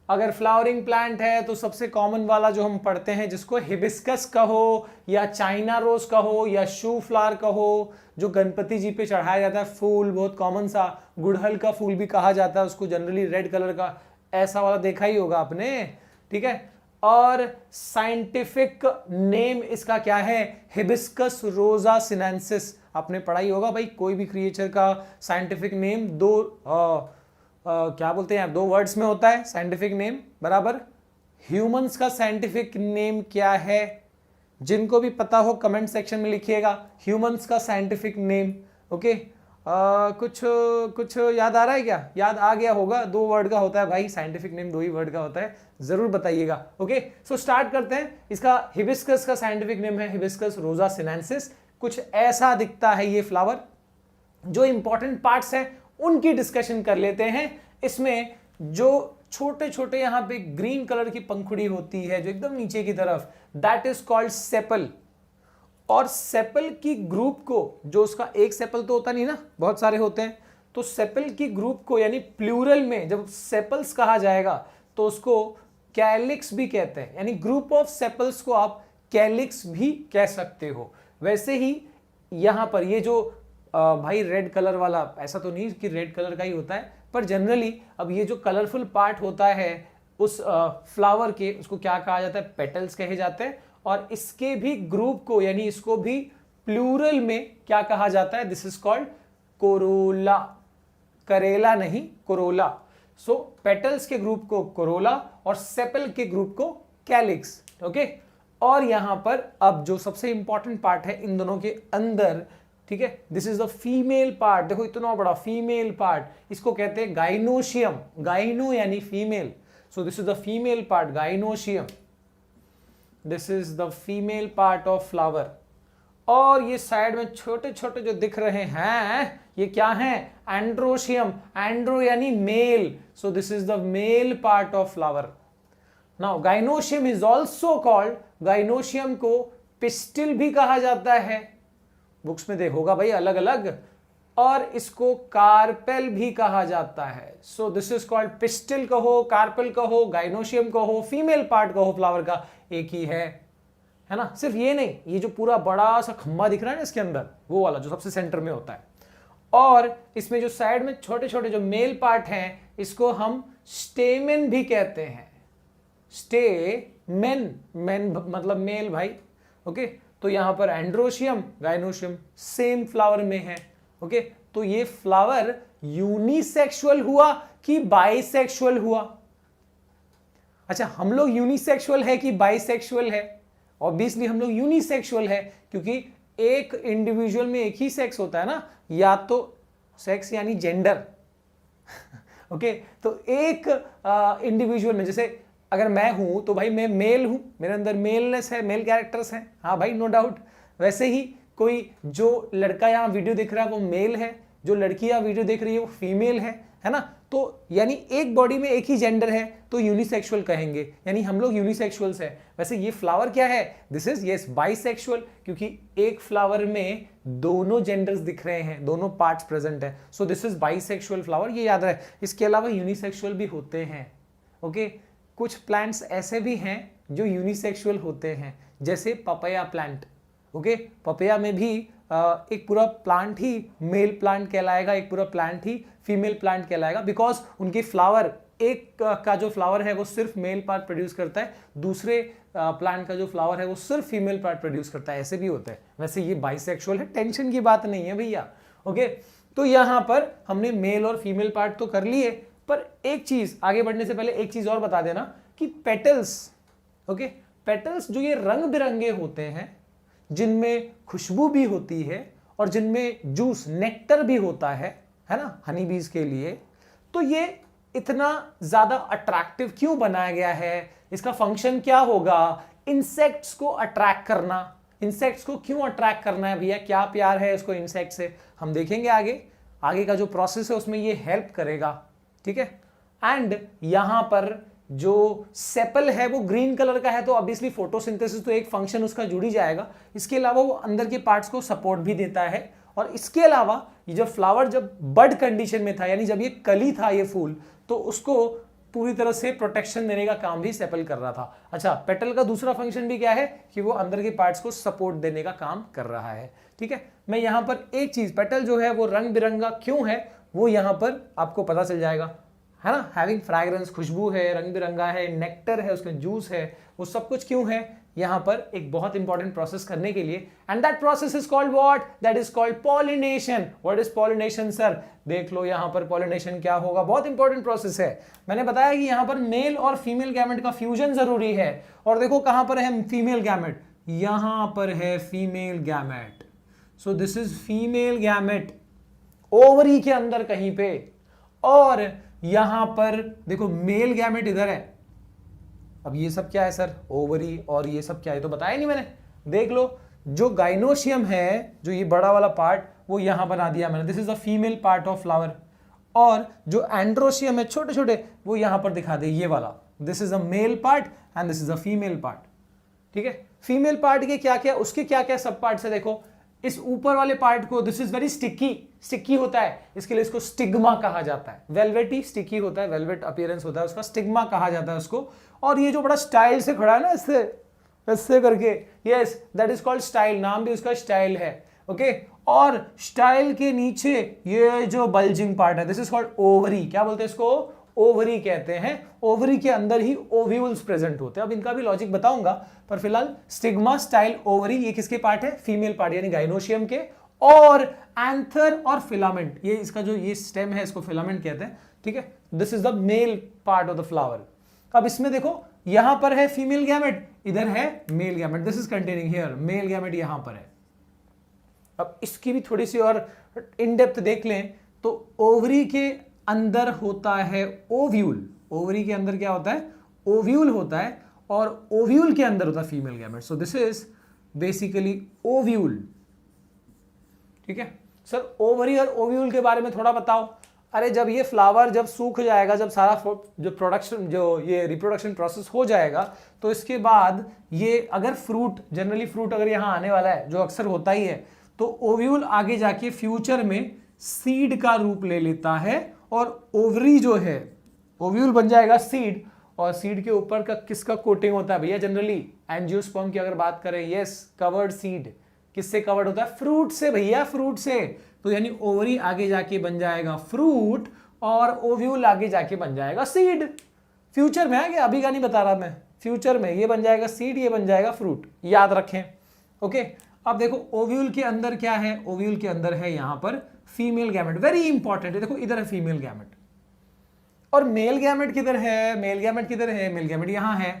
[SPEAKER 1] अगर फ्लावरिंग प्लांट है तो सबसे कॉमन वाला जो हम पढ़ते हैं, जिसको हिबिस्कस कहो या चाइना रोज कहो या शू फ्लावर कहो, जो गणपति जी पे चढ़ाया जाता है फूल, बहुत कॉमन सा। गुड़हल का फूल भी कहा जाता है उसको, जनरली रेड कलर का, ऐसा वाला देखा ही होगा आपने, ठीक है। और साइंटिफिक नेम इसका क्या है? हिबिस्कस रोजा सिनेंसिस। आपने पढ़ा ही होगा भाई, कोई भी क्रिएचर का साइंटिफिक नेम क्या बोलते हैं यार, दो वर्ड्स में होता है साइंटिफिक नेम, बराबर। ह्यूमंस का साइंटिफिक नेम क्या है? जिनको भी पता हो कमेंट सेक्शन में लिखिएगा ह्यूमंस का साइंटिफिक नेम। ओके, कुछ याद आ रहा है क्या? याद आ गया होगा, 2 वर्ड का होता है भाई साइंटिफिक नेम, 2 ही वर्ड का होता है, जरूर बताइएगा। ओके, सो स्टार्ट करते हैं। इसका हिबिस्कस का साइंटिफिक नेम है हिबिस्कस रोजा सिनेंसिस। कुछ ऐसा दिखता है ये फ्लावर। जो इंपॉर्टेंट पार्ट्स हैं उनकी डिस्कशन कर लेते हैं। इसमें जो छोटे छोटे यहां पे ग्रीन कलर की पंखुड़ी होती है जो एकदम नीचे की तरफ, दैट इज कॉल्ड सेपल। और सेपल की ग्रुप को, जो उसका एक सेपल तो होता नहीं ना, बहुत सारे होते हैं, तो सेपल की ग्रुप को यानी प्लूरल में जब सेपल्स कहा जाएगा तो उसको कैलिक्स भी कहते हैं, यानी ग्रुप ऑफ सेपल्स को आप कैलिक्स भी कह सकते हो। वैसे ही यहां पर ये जो भाई रेड कलर वाला, ऐसा तो नहीं कि रेड कलर का ही होता है, पर जनरली अब ये जो कलरफुल पार्ट होता है उस फ्लावर के, उसको क्या कहा जाता है? पेटल्स कहे जाते हैं। और इसके भी ग्रुप को, यानी इसको भी प्लूरल में क्या कहा जाता है? This is called Corolla. करेला नहीं, कोरोला। सो पेटल्स के ग्रुप को कोरोला और सेपल के ग्रुप को कैलिक्स। ओके, और यहां पर अब जो सबसे इंपॉर्टेंट पार्ट है इन दोनों के अंदर, ठीक है, this is the female part. देखो इतना बड़ा फीमेल पार्ट, इसको कहते हैं गाइनोशियम। गाइनो यानी female, so this is the female part, gynoecium. This is the female part of flower. और ये साइड में छोटे छोटे जो दिख रहे हैं ये क्या है? एंड्रोशियम। एंड्रो यानी male, so this is the male part of flower. Now gynoecium is also called, gynoecium को पिस्टिल भी कहा जाता है, बुक्स में देखोगा भाई अलग अलग, और इसको कार्पेल भी कहा जाता है। सो दिस इज कॉल्ड, पिस्टिल कहो, कार्पेल कहो, गाइनोशियम कहो, फीमेल पार्ट कहो, फ्लावर का एक ही है ना। सिर्फ ये नहीं, ये जो पूरा बड़ा सा खंभा दिख रहा है ना इसके अंदर, वो वाला जो सबसे सेंटर में होता है। और इसमें जो साइड में छोटे छोटे जो मेल पार्ट हैं, इसको हम स्टेमेन भी कहते हैं। स्टेमेन, मेन मतलब मेल भाई। ओके, तो यहां पर एंड्रोशियम, गाइनोशियम सेम फ्लावर में है। ओके, तो ये फ्लावर यूनिसेक्सुअल हुआ कि बाइसेक्सुअल हुआ? अच्छा, हम लोग यूनिसेक्सुअल है कि बाइसेक्सुअल है? ऑब्वियसली हम लोग यूनिसेक्सुअल है, क्योंकि एक इंडिविजुअल में एक ही सेक्स होता है ना, या तो सेक्स यानी जेंडर ओके तो एक इंडिविजुअल में, जैसे अगर मैं हूं तो भाई मैं मेल हूं, मेरे अंदर मेलनेस है, मेल कैरेक्टर्स हैं, हाँ भाई नो डाउट। वैसे ही कोई जो लड़का यहाँ वीडियो देख रहा है वो मेल है, जो लड़की यहाँ वीडियो देख रही है वो फीमेल है ना। तो यानी एक बॉडी में एक ही जेंडर है तो यूनिसेक्सुअल कहेंगे, यानी हम लोग यूनिसेक्सुअल्स है। वैसे ये फ्लावर क्या है, दिस इज यस बाइसेक्सुअल, क्योंकि एक फ्लावर में दोनों जेंडर्स दिख रहे हैं, दोनों पार्ट्स प्रेजेंट है, सो दिस इज बाइसेक्सुअल फ्लावर, ये याद रहे। इसके अलावा यूनिसेक्सुअल भी होते हैं ओके कुछ प्लांट्स ऐसे भी हैं जो यूनिसेक्सुअल होते हैं, जैसे पपैया प्लांट ओके पपैया में भी एक पूरा प्लांट ही मेल प्लांट कहलाएगा, एक पूरा प्लांट ही फीमेल प्लांट कहलाएगा, बिकॉज उनके फ्लावर, एक का जो फ्लावर है वो सिर्फ मेल पार्ट प्रोड्यूस करता है, दूसरे प्लांट का जो फ्लावर है वो सिर्फ फीमेल पार्ट प्रोड्यूस करता है, ऐसे भी होता है। वैसे ये बाइसेक्सुअल है, टेंशन की बात नहीं है भैया ओके। तो यहां पर हमने मेल और फीमेल पार्ट तो कर लिए, पर एक चीज आगे बढ़ने से पहले एक चीज और बता देना कि पेटल्स ओके पेटल्स जो ये रंग बिरंगे होते हैं, जिनमें खुशबू भी होती है और जिनमें जूस नेक्टर भी होता है ना हनी बीज के लिए, तो ये इतना ज्यादा अट्रैक्टिव क्यों बनाया गया है, इसका फंक्शन क्या होगा, इंसेक्ट्स को अट्रैक्ट करना। इंसेक्ट्स को क्यों अट्रैक्ट करना है भैया, क्या प्यार है इसको इंसेक्ट से, हम देखेंगे आगे का जो प्रोसेस है उसमें ये हेल्प करेगा, ठीक है। एंड यहां पर जो सेपल है वो ग्रीन कलर का है, तो ऑब्वियसली फोटोसिंथेसिस तो एक फंक्शन उसका जुड़ ही जाएगा। इसके अलावा वो अंदर के पार्ट्स को सपोर्ट भी देता है, और इसके अलावा ये जब फ्लावर जब बड कंडीशन में था, यानी जब ये कली था ये फूल, तो उसको पूरी तरह से प्रोटेक्शन देने का काम भी सेपल कर रहा था। अच्छा, पेटल का दूसरा फंक्शन भी क्या है कि वो अंदर के पार्ट्स को सपोर्ट देने का काम कर रहा है, ठीक है। मैं यहां पर एक चीज, पेटल जो है वो रंग बिरंगा क्यों है वो यहां पर आपको पता चल जाएगा, है ना। हैविंग फ्रैग्रेंस, खुशबू है, रंग बिरंगा है, नेक्टर है, उसमें जूस है, वो सब कुछ क्यों है यहां पर एक बहुत इंपॉर्टेंट प्रोसेस करने के लिए, and that process is called what, that is called pollination. What is pollination sir, देख लो यहां पर पॉलिनेशन क्या होगा, बहुत इंपॉर्टेंट प्रोसेस है। मैंने बताया कि यहां पर मेल और फीमेल गैमेट का फ्यूजन जरूरी है, और देखो कहां पर है फीमेल गैमेट, यहां पर है female gamete, so this is female gamete ovary के अंदर कहीं पे, और यहां पर देखो मेल गैमेट इधर है। अब ये सब क्या है सर, ओवरी, और ये सब क्या है तो बताया नहीं मैंने, देख लो जो गाइनोशियम है, जो ये बड़ा वाला पार्ट वो यहां बना दिया मैंने, this is a female part of flower, और जो एंड्रोशियम है छोटे छोटे वो यहां पर दिखा दे, ये वाला, this is a male part and this is a female part, ठीक है। फीमेल पार्ट के क्या क्या, उसके क्या क्या सब पार्ट्स है, देखो इस ऊपर वाले पार्ट को, दिस इज वेरी स्टिकी होता है, इसके लिए इसको स्टिग्मा कहा जाता है, वेलवेटी स्टिकी होता है, वेलवेट अपीयरेंस होता है उसका, स्टिग्मा कहा जाता है उसको। और ये जो बड़ा स्टाइल से खड़ा है ना, इससे करके, yes that is called style, नाम भी उसका स्टाइल है ओके। और स्टाइल के नीचे ये जो बल्जिंग पार्ट है, दिस इज कॉल्ड ओवरी, क्या बोलते हैं इसको, ओवरी कहते हैं। ओवरी के अंदर ही ओव्यूल्स प्रेजेंट होते हैं, अब इनका भी लॉजिक बताऊंगा, पर फिलहाल स्टिग्मा, स्टाइल, ओवरी, ये किसके पार्ट है, फीमेल पार्ट यानी गाइनोशियम के। और एंथर और फिलामेंट, ये इसका जो ये स्टेम है इसको फिलामेंट कहते हैं, ठीक है। This is the male part of the flower. अब इसमें देखो यहां पर है फीमेल गैमेट, इधर है male gamete, this is containing here male gamete यहां पर है। अब इसकी भी थोड़ी सी और इन डेप्थ देख लें तो ओवरी के अंदर होता है ओव्यूल, ओवरी के अंदर क्या होता है, ओव्यूल होता है, और ओव्यूल के अंदर होता है female gamete, so this is basically ovule, ठीक है। सर ओवरी और ओव्यूल के बारे में थोड़ा बताओ। अरे जब ये फ्लावर जब सूख जाएगा, जब सारा जो प्रोडक्शन, जो ये रिप्रोडक्शन प्रोसेस हो जाएगा, तो इसके बाद ये अगर फ्रूट, जनरली फ्रूट अगर यहाँ आने वाला है, जो अक्सर होता ही है, तो ओव्यूल आगे जाके फ्यूचर में सीड का रूप ले लेता है, और ओवरी जो है, ओव्यूल बन जाएगा सीड, और सीड के ऊपर का किसका कोटिंग होता है भैया, जनरली एंजियोस्पर्म की अगर बात करें, यस कवर्ड सीड, किससे कवर्ड होता है, फ्रूट से भैया, फ्रूट से। तो यानी ओवरी आगे जाके बन जाएगा फ्रूट, और ओव्यूल आगे जाके बन जाएगा सीड। फ्यूचर में है क्या, अभी का नहीं बता रहा मैं, फ्यूचर में ये बन जाएगा सीड, ये बन जाएगा फ्रूट, याद रखें ओके। अब देखो ओव्यूल के अंदर क्या है, ओव्यूल के अंदर है यहां पर फीमेल गैमेट, वेरी इंपॉर्टेंट है, देखो इधर है फीमेल गैमेट, और मेल गैमेट किधर है, मेल गैमेट किधर है, मेल गैमेट यहां है।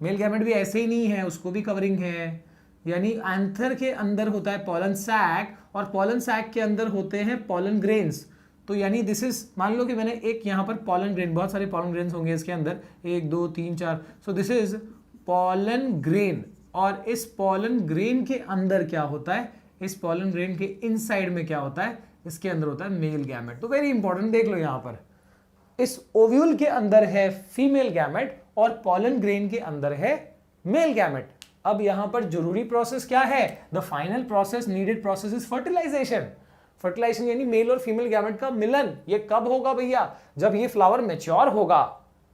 [SPEAKER 1] मेल गैमेट भी ऐसे ही नहीं है, उसको भी कवरिंग है। यानी एंथर के अंदर होता है पॉलन सैक और पॉलन सैक के अंदर होते हैं पॉलन ग्रेन्स। तो यानी दिस इज, मान लो कि मैंने एक यहाँ पर पॉलन ग्रेन, बहुत सारे पॉलन ग्रेन्स होंगे इसके अंदर, 1 2 3 4, सो दिस इज पॉलन ग्रेन। और इस पॉलन ग्रेन के अंदर क्या होता है, इस पॉलन ग्रेन के इनसाइड में क्या होता है, इसके अंदर होता है मेल गैमेट। तो वेरी इंपॉर्टेंट, देख लो यहाँ पर इस ओव्यूल के अंदर है फीमेल गैमेट और पॉलन ग्रेन के अंदर है मेल गैमेट। अब यहां पर जरूरी प्रोसेस क्या है, the final process, needed process is fertilization. Fertilization यानी मेल और फीमेल गैमेट का मिलन। ये कब होगा भैया, जब ये फ्लावर मैच्योर होगा,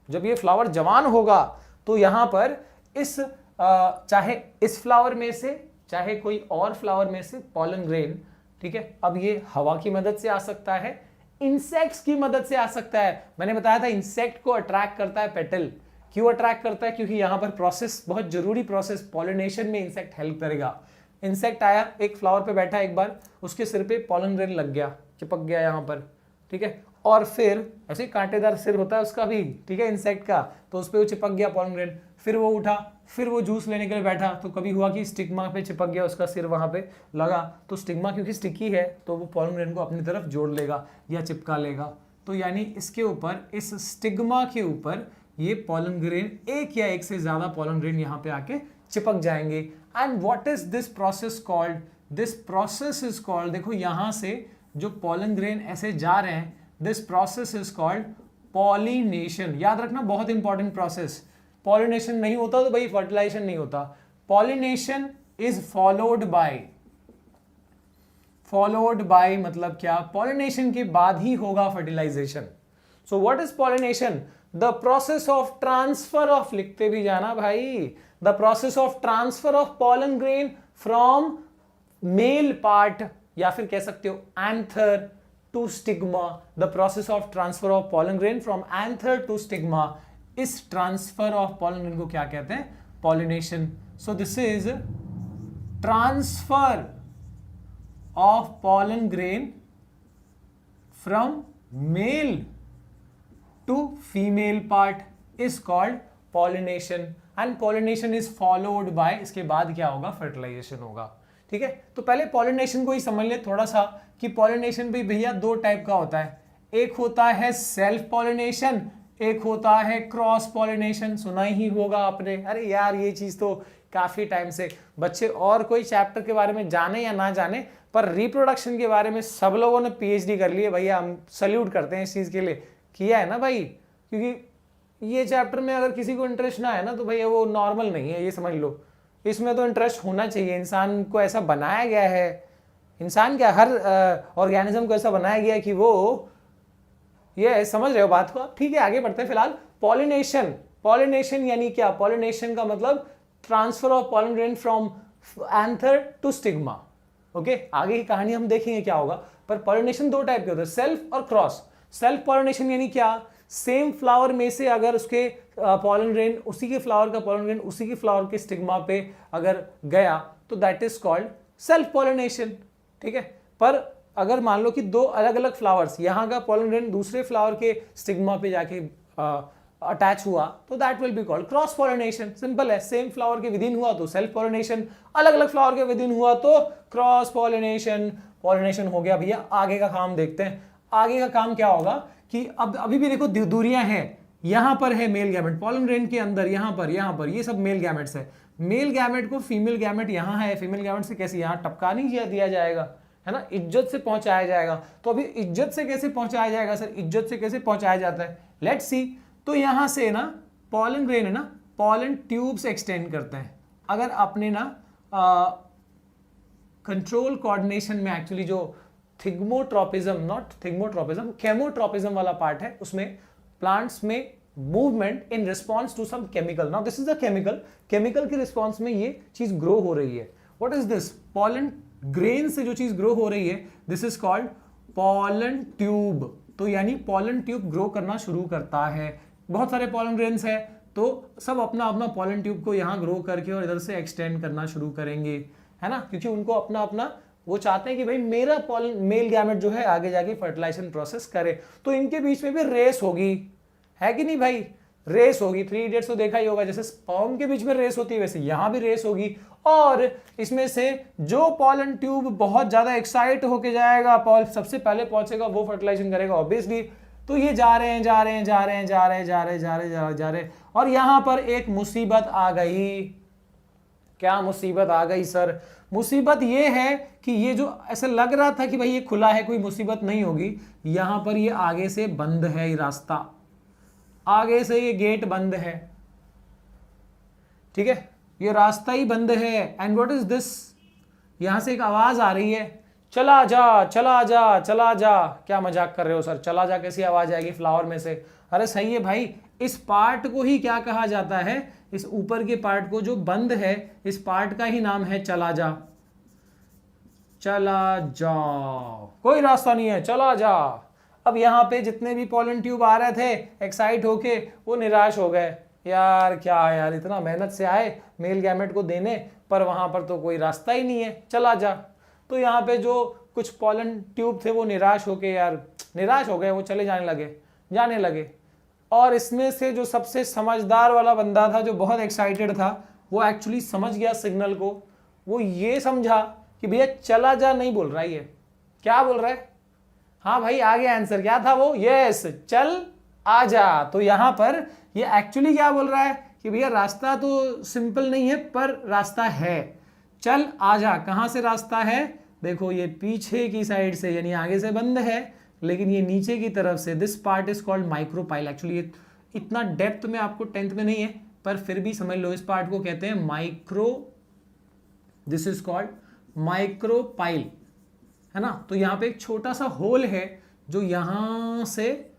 [SPEAKER 1] जब ये फ्लावर जवान होगा। तो यहां पर इस चाहे इस फ्लावर में से चाहे कोई और फ्लावर में से पॉलन ग्रेन, ठीक है, अब ये हवा की मदद से आ सकता है, इंसेक्ट्स की मदद से आ सकता है। मैंने बताया था इंसेक्ट को अट्रैक्ट करता है पेटल। क्यों अट्रैक्ट करता है, क्योंकि यहां पर प्रोसेस, बहुत जरूरी प्रोसेस, पॉलिनेशन में इंसेक्ट हेल्प करेगा। इंसेक्ट आया, एक फ्लावर पे बैठा, एक बार उसके सिर पे पॉलन ग्रेन लग गया, चिपक गया यहां पर, ठीक है, और फिर ऐसे कांटेदार सिर होता है उसका भी, ठीक है, इंसेक्ट का, तो उस पर वो चिपक गया पॉलन ग्रेन। फिर वो उठा, फिर वो जूस लेने के लिए बैठा, तो कभी हुआ कि स्टिग्मा पे चिपक गया, उसका सिर वहां पे लगा, तो स्टिग्मा क्योंकि स्टिकी है तो वो पॉलन ग्रेन को अपनी तरफ जोड़ लेगा या चिपका लेगा। तो यानी इसके ऊपर, इस स्टिग्मा के ऊपर ये पॉलन ग्रेन, एक या एक से ज्यादा पॉलन ग्रेन यहाँ पे आके चिपक जाएंगे। And what is this process called, this process is called, देखो यहां से जो पॉलन ग्रेन ऐसे जा रहे हैं, this process is called pollination. याद रखना, बहुत इंपॉर्टेंट प्रोसेस। पॉलिनेशन नहीं होता तो भाई फर्टिलाइजेशन नहीं होता। पॉलिनेशन इज फॉलोड बाय मतलब क्या, पॉलिनेशन के बाद ही होगा fertilization. So what is pollination, the process of transfer of, लिखते भी जाना भाई, the process of transfer of pollen grain from male part, या फिर कह सकते हो anther to stigma, the process of transfer of pollen grain from anther to stigma. इस ट्रांसफर ऑफ पॉलन ग्रेन को क्या कहते हैं, pollination. So this is transfer of pollen grain from male to female part is called pollination and pollination is followed by, इसके बाद क्या होगा, fertilization होगा। ठीक है, तो पहले pollination को ही समझ ले थोड़ा सा कि pollination भी भैया दो टाइप का होता है, एक होता है self pollination, एक होता है क्रॉस pollination। सुना ही होगा आपने, अरे यार ये चीज तो काफी टाइम से बच्चे, और कोई चैप्टर के बारे में जाने या ना जाने, पर रिप्रोडक्शन के बारे में सब लोगों ने PhD कर ली है भैया, हम सल्यूट करते हैं इस चीज के लिए, किया है ना भाई, क्योंकि ये चैप्टर में अगर किसी को इंटरेस्ट ना है ना तो भैया वो नॉर्मल नहीं है, ये समझ लो। इसमें तो इंटरेस्ट होना चाहिए, इंसान को ऐसा बनाया गया है, इंसान क्या, हर ऑर्गेनिज्म को ऐसा बनाया गया है कि वो, ये समझ रहे हो बात को आप, ठीक है, आगे बढ़ते हैं। फिलहाल पॉलिनेशन, पॉलिनेशन यानी क्या, पॉलिनेशन का मतलब transfer of pollen grain from anther to stigma. Okay, आगे की कहानी हम देखेंगे क्या होगा, पर पॉलिनेशन दो टाइप के होते हैं, सेल्फ और क्रॉस। सेल्फ पॉलिनेशन यानी क्या, सेम फ्लावर में से अगर उसके पॉलन ग्रेन, उसी के फ्लावर का पॉलन ग्रेन उसी के फ्लावर के स्टिग्मा पे अगर गया तो that is called self pollination. ठीक है, पर अगर मान लो कि दो अलग अलग फ्लावर्स, यहाँ का पॉलन ग्रेन दूसरे फ्लावर के स्टिग्मा पे जाके अटैच हुआ तो that will be called cross pollination. Simple है, सेम फ्लावर के विदिन हुआ तो सेल्फ पॉलिनेशन, अलग अलग फ्लावर के विदिन हुआ तो क्रॉस पॉलिनेशन। पॉलिनेशन हो गया भैया, आगे का काम देखते हैं। आगे का काम क्या होगा कि अब अभी भी देखो दूरियां हैं, यहां पर है मेल गैमेट पॉलन ग्रेन के अंदर, यहां पर ये सब मेल गैमेट्स है। मेल गैमेट को फीमेल गैमेट यहां है, फीमेल गैमेट से कैसे यहां टपका नहीं दिया जाएगा, है ना, इज्जत से पहुंचाया जाएगा। तो अभी इज्जत से कैसे पहुंचाया जाएगा सर, इज्जत से कैसे पहुंचाया जाता है, लेट्स सी। तो यहां से ना पॉलन ग्रेन है ना, पॉलन ट्यूब्स एक्सटेंड करते हैं। अगर आपने ना कंट्रोल कोऑर्डिनेशन में एक्चुअली जो थिग्मोट्रोपिज्म, नॉट थिग्मोट्रोपिज्म, केमोट्रोपिज्म वाला पार्ट है, उसमें प्लांट्स में movement in response to some chemical. Now this is the chemical के रिस्पॉन्स में ये चीज ग्रो हो रही है। What is this, pollen grain से जो चीज ग्रो हो रही है, this is called pollen tube. तो यानी पॉलन ट्यूब ग्रो करना शुरू करता है। बहुत सारे पॉलन ग्रेन्स है तो सब अपना अपना पॉलन ट्यूब को यहाँ ग्रो करके और इधर से एक्सटेंड करना शुरू करेंगे, है ना, क्योंकि उनको अपना अपना वो चाहते हैं कि भाई मेरा पॉलन मेल गैमेट जो है आगे जाके फर्टिलाइजेशन प्रोसेस करे। तो इनके बीच में भी रेस होगी, है कि नहीं भाई। रेस होगी। 3 इडियट्स तो देखा ही होगा, जैसे स्पर्म के बीच में रेस होती है वैसे यहां भी रेस होगी, और इसमें से जो पॉलन ट्यूब बहुत ज्यादा एक्साइट होके जाएगा, सबसे पहले पहुंचेगा वो फर्टिलाइजेशन करेगा ऑब्वियसली। तो ये जा रहे हैं, और यहां पर एक मुसीबत आ गई। क्या मुसीबत आ गई सर? मुसीबत ये है कि ये जो ऐसा लग रहा था कि भाई ये खुला है, कोई मुसीबत नहीं होगी, यहां पर ये आगे से बंद है, ये रास्ता आगे से ये गेट बंद है, ठीक है, ये रास्ता ही बंद है। And what is this? यहां से एक आवाज आ रही है, चला जा चला जा चला जा। क्या मजाक कर रहे हो सर? चला जा कैसी आवाज आएगी फ्लावर में से? अरे सही है भाई, इस पार्ट को ही क्या कहा जाता है? इस ऊपर के पार्ट को जो बंद है, इस पार्ट का ही नाम है चला जा। चला जाओ, कोई रास्ता नहीं है, चला जा। अब यहाँ पे जितने भी पॉलन ट्यूब आ रहे थे एक्साइट होके, वो निराश हो गए। यार क्या है यार, इतना मेहनत से आए मेल गैमेट को देने, पर वहां पर तो कोई रास्ता ही नहीं है, चला जा। तो यहाँ पे जो कुछ पॉलन ट्यूब थे वो निराश हो गए, वो चले जाने लगे। और इसमें से जो सबसे समझदार वाला बंदा था, जो बहुत एक्साइटेड था, वो एक्चुअली समझ गया सिग्नल को। वो ये समझा कि भैया चला जा नहीं बोल रहा है, ये क्या बोल रहा है? हाँ भाई आ गया आंसर, क्या था वो? यस, चल आ जा। तो यहां पर ये एक्चुअली क्या बोल रहा है कि भैया रास्ता तो सिंपल नहीं है, पर रास्ता है, चल आ जा। कहां से रास्ता है? देखो ये पीछे की साइड से, यानी आगे से बंद है, लेकिन ये नीचे की तरफ से। This part is called micropyle. Actually ये इतना डेप्थ में आपको 10th में नहीं है, पर फिर भी समझ लो, इस पार्ट को कहते हैं दिस इज कॉल्ड माइक्रोपाइल, है ना। तो यहाँ पे एक छोटा सा होल है, जो यहां से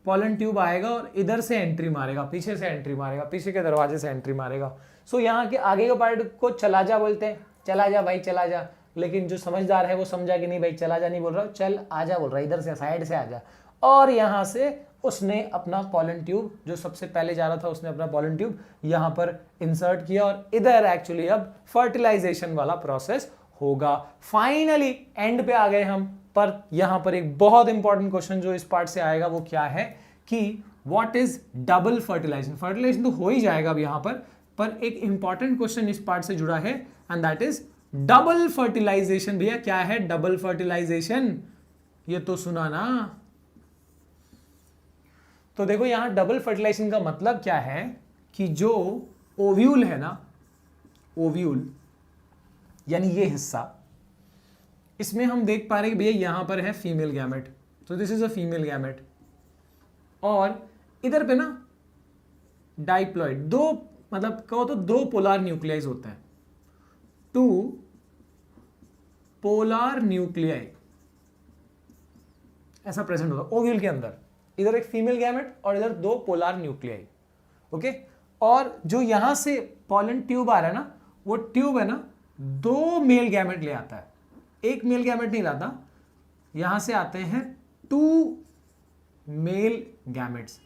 [SPEAKER 1] पॉलन ट्यूब आएगा और इधर से एंट्री मारेगा, पीछे से एंट्री मारेगा, पीछे के दरवाजे से एंट्री मारेगा। सो यहाँ के आगे के पार्ट को चला जा बोलते हैं, चला जा भाई चला जा। लेकिन जो समझदार है वो समझा कि नहीं भाई चला जा नहीं बोल रहा, चल आजा बोल रहा है, इधर से साइड से आजा। और यहाँ से उसने अपना पॉलन ट्यूब, जो सबसे पहले जा रहा था, उसने अपना पॉलन ट्यूब यहाँ पर इंसर्ट किया, और इधर एक्चुअली अब फर्टिलाइजेशन वाला प्रोसेस होगा। फाइनली एंड पे आ गए हम। पर यहां पर एक बहुत इंपॉर्टेंट क्वेश्चन जो इस पार्ट से आएगा वो क्या है कि what is double fertilization. Fertilization तो हो ही जाएगा अब यहां पर एक इंपॉर्टेंट क्वेश्चन इस पार्ट से जुड़ा है, and that is double fertilization. भैया क्या है डबल फर्टिलाइजेशन? ये तो सुना ना। तो देखो यहां डबल फर्टिलाइजेशन का मतलब क्या है कि जो ओव्यूल है ना, ओव्यूल यानी ये हिस्सा, इसमें हम देख पा रहे हैं कि भैया यहां पर है फीमेल गैमेट, तो this is a female gamete, और इधर पे ना डाइप्लॉइड, दो मतलब कहो तो दो पोलर न्यूक्लियाइज होते हैं, 2 पोलर न्यूक्लियाई ऐसा प्रेजेंट होता है ओव्यूल के अंदर। इधर एक फीमेल गैमेट और इधर 2 पोलर न्यूक्लियाई, ओके। और जो यहां से पॉलन ट्यूब आ रहा है ना, वो ट्यूब है ना 2 मेल गैमेट ले आता है, एक मेल गैमेट नहीं लाता। यहां से आते हैं 2 मेल गैमेट्स।